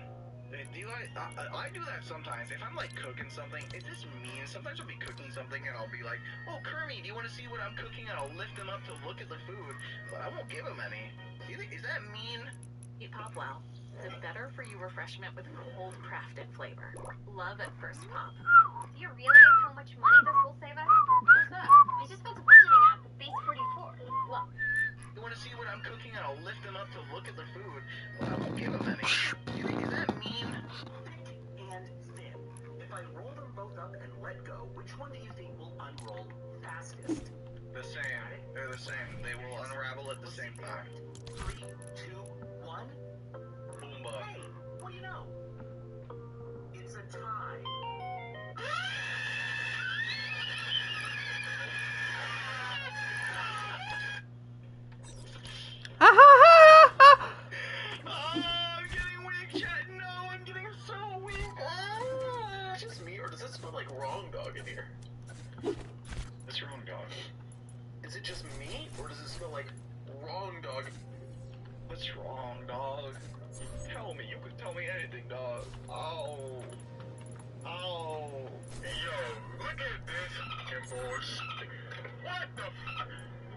Do you guys, I do that sometimes. If I'm like cooking something, is this mean? Sometimes I'll be cooking something and I'll be like, oh, Kermie, do you want to see what I'm cooking? And I'll lift him up to look at the food, but I won't give him any. Is that mean? Eat Pop Well, the better for you refreshment with cold crafted flavor. Love at first pop. Do you realize how much money this will save us? What's that? I just built a budgeting app with Base 44. Look. You want to see what I'm cooking, and I'll lift them up to look at the food. Well, I won't give them any. Is that mean? And Sam, if I roll them both up and let go, which one do you think will unroll fastest? The same. They're the same. They will unravel at the same time. 3, 2, 1. Boomba. Hey, what do you know? It's a tie. I'm getting weak, chat. No, I'm getting so weak. Is this me, or does it smell like wrong dog in here? It's wrong dog. Is it just me, or does it smell like wrong dog? What's wrong, dog? Tell me. You can tell me anything, dog. Oh. Oh. Yo, look at this fucking bullshit. What the fuck?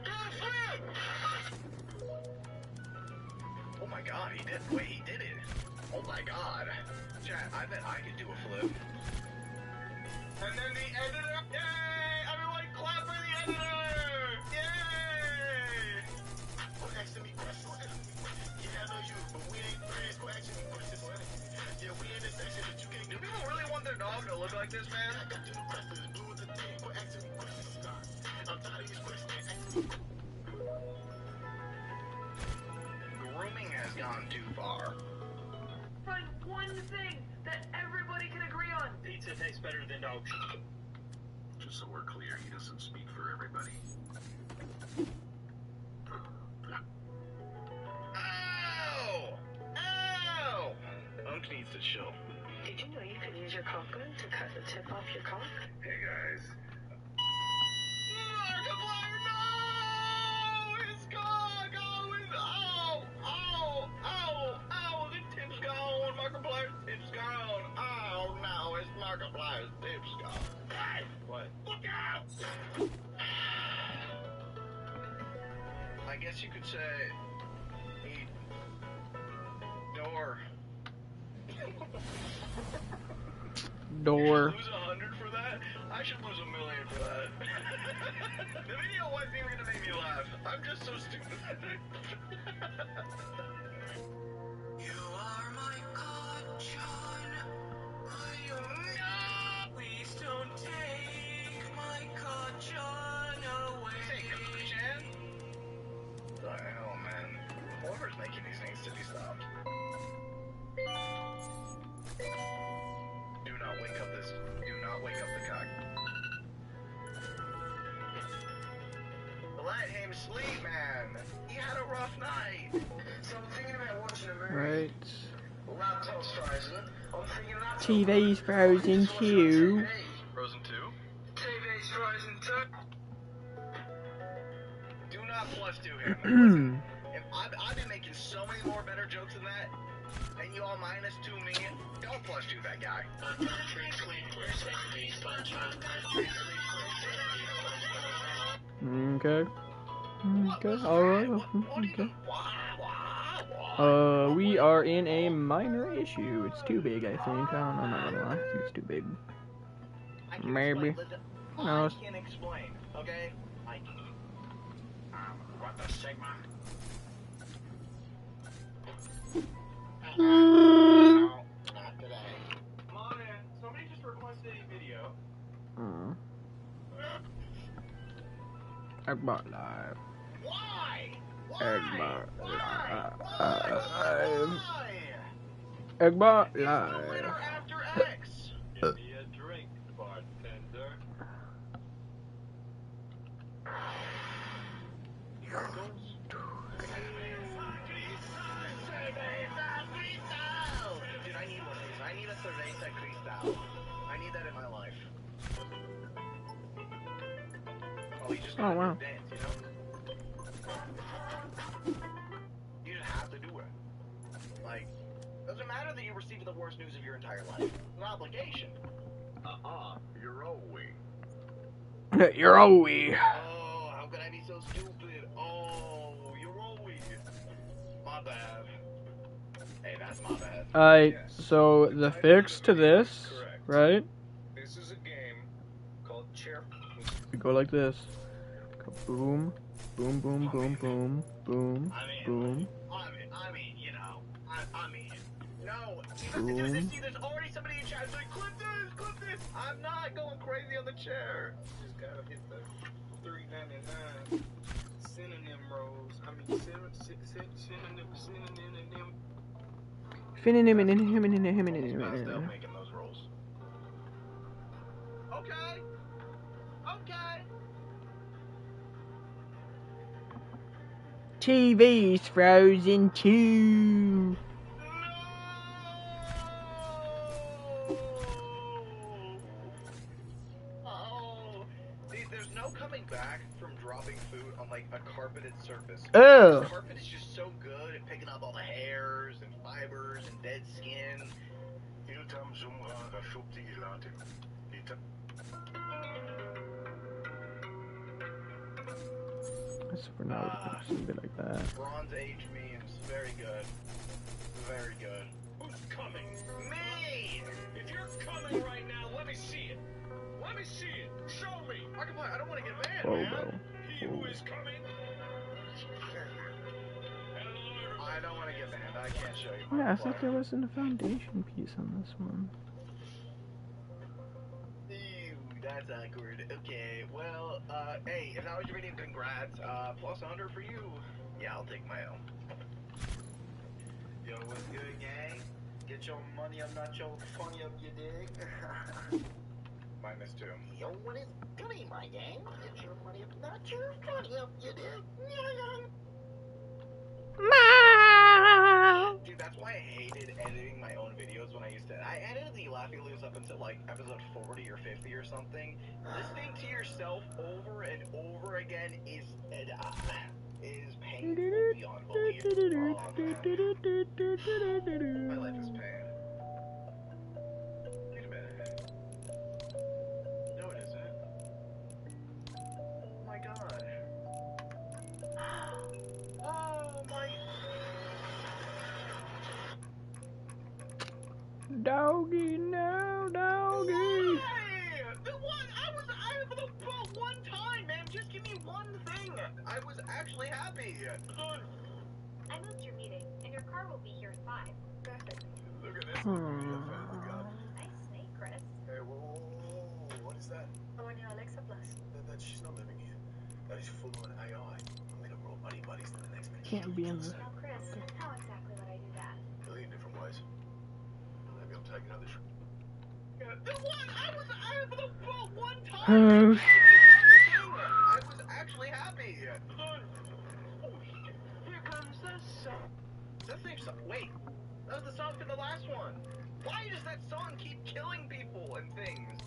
Do a flip! Oh my god, he did. Wait, he did it. Oh my god. Chat, I bet I could do a flip. And then the editor. Yay! Everyone clap for the editor! Yay! Don't ask me questions. Yeah, I know you, but we ain't friends. Go ask me questions. Yeah, we in the section that you can't Do people really want their dog to look like this, man? I got to the questions. Do the thing. Go ask me questions. I'm tired of these questions. Grooming has gone too far. Find one thing that everybody can agree on. Pizza tastes better than dog shit. Just so we're clear, he doesn't speak for everybody. Ow! Ow! Unc needs to chill. Did you know you could use your cock gun to cut the tip off your cock? Hey guys. Markiplier, no! His cock! Oh, ow! Ow! Ow! The tip's gone! Markiplier's tip's gone! Oh no, it's Markiplier's tip's gone. Hey! What? Look out! I guess you could say he door. Door. Lose 100 for that? I should lose $1 million for that. The video wasn't even gonna make me laugh. I'm just so stupid. You are my caution. Please don't take my caution away. Hey, Chan? What the hell, man? Whoever's making these needs to be stopped. Do not wake up this. Do not wake up the cock. Let him sleep, man. He had a rough night. So I'm thinking about watching a movie. Right. Laptop's frozen. I'm thinking laptop. TV's frozen too. Frozen 2? TV's frozen too. Do not plus 2 him. If I've been making so many more better jokes than that, and you all minus 2 me, don't plus 2 that guy. Okay. Okay. Alright. Okay. We are in a minor issue. It's too big, I think. I'm not gonna lie. I think it's too big. Maybe. Who knows? I can explain, okay? I can. What the Sigma? Not today. Come on in. Somebody just requested a video. Xbox Live. Why? Xbox Why? Live. Xbox Live. After X. Give me a drink, bartender. Dude, I need one of these. I need a cerveza cristal. I need that in my life. Oh, you just Oh, wow. dance, you know? You just have to do it. Like, doesn't matter that you received the worst news of your entire life. It's an obligation. You're always. You're always. Oh, how could I be so stupid? Oh, you're always. My bad. That's my bad. Alright, so the fix to this, right? This is a game called Chair. We go like this. Go boom, boom, boom, boom, boom, boom, boom, I mean, you know, I mean, no. boom. See, there's already somebody in chat like, clip this. I'm not going crazy on the chair. Just gotta hit the $3.99 synonym rolls. I mean, synonym. Still making those rolls. Okay. TV's frozen too. Oh, see, there's no coming back from dropping food on like a carpeted surface. Ew. The carpet is just so good at picking up all the hairs and fibers and dead skin. That's for now. Something bit like that. Bronze Age memes, very good. Very good. Who's coming? Me! If you're coming right now, let me see it. Let me see it. Show me. Markiplier, I don't want to get banned, Whoa, man. bro. He who is coming. I don't want to get banned. I can't show you. Yeah, I thought there wasn't a foundation piece on this one. Ew, that's awkward. Okay, well, hey, if that was your video, congrats. Plus 100 for you. Yeah, I'll take my own. Yo, what's good, gang? Get your money up, not your funny up, you dig? -2. Yo, what is goody, my gang? Get your money up, not your funny up, you dig? Dude, that's why I hated editing my own videos when I used to. I edited the Laughing Loose up until like episode 40 or 50 or something. Listening to yourself over and over again is painful beyond belief. My life is pain. Wait a minute. No, it isn't. Oh my god. Oh my. Doggy, no, doggy. Hey! The one I was for the boat one time, man. Just give me one thing. I was actually happy. I moved your meeting, and your car will be here at 5. Perfect. Look at this. Nice snake, Chris. Hey, whoa, what is that? Oh, on your Alexa Plus. She's not living here. That is full on AI. I'm gonna roll buddies to the next minute. Can't be in the. Now, Chris, how exactly would I do that? A million different ways. Maybe I'm taking other. The one I was for the boat one time. Oh, I was actually happy. Here comes the song. That same song. Wait, that was the song for the last one. Why does that song keep killing people and things?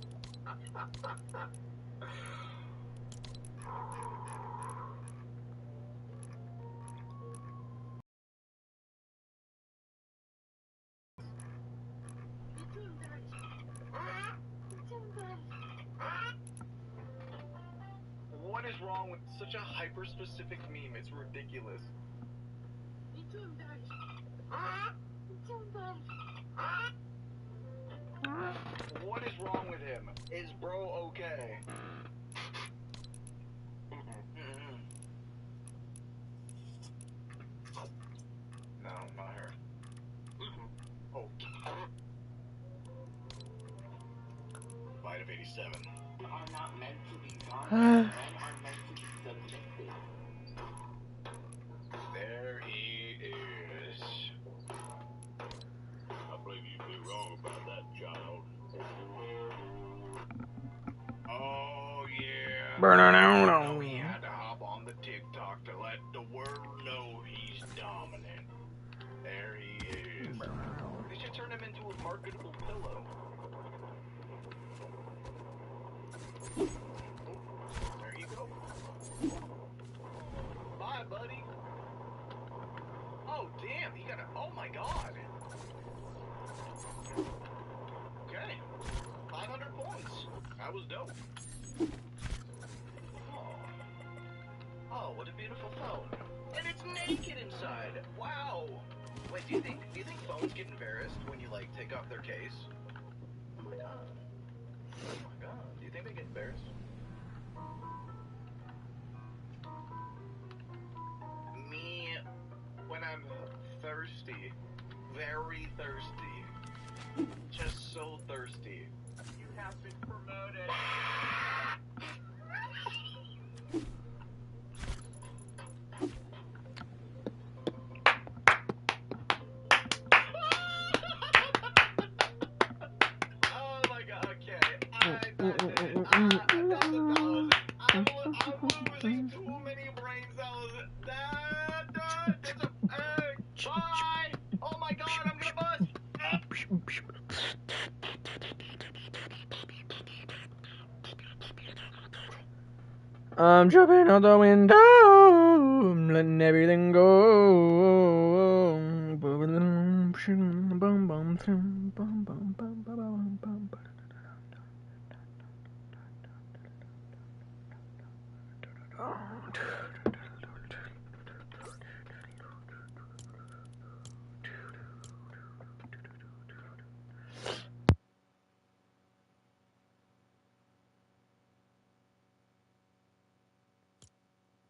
What is wrong with such a hyper-specific meme? It's ridiculous. What is wrong with him? Is bro okay? No, not her. Oh. Bite of 87. Are not meant to be Ah. men are meant to be subjective. There he is. I believe you'd be wrong about that, child. Oh yeah. Burn-a-no-no. He had to hop on the TikTok to let the world know he's dominant. There he is. We should turn him into a marketable pillow. There you go. Bye, buddy. Oh damn, he got a. Oh my god. Okay. 500 points. That was dope. Oh what a beautiful phone. And it's naked inside. Wow. Wait, do you think phones get embarrassed when you like take off their case? Oh my god. Oh my god. Do you think they get embarrassed? Me, when I'm thirsty, very thirsty, just so thirsty. You have been promoted. Oh my god, okay. I'm losing too many brain cells. Bye! Oh my god, I'm gonna bust! I'm jumping out the window, I'm letting everything go.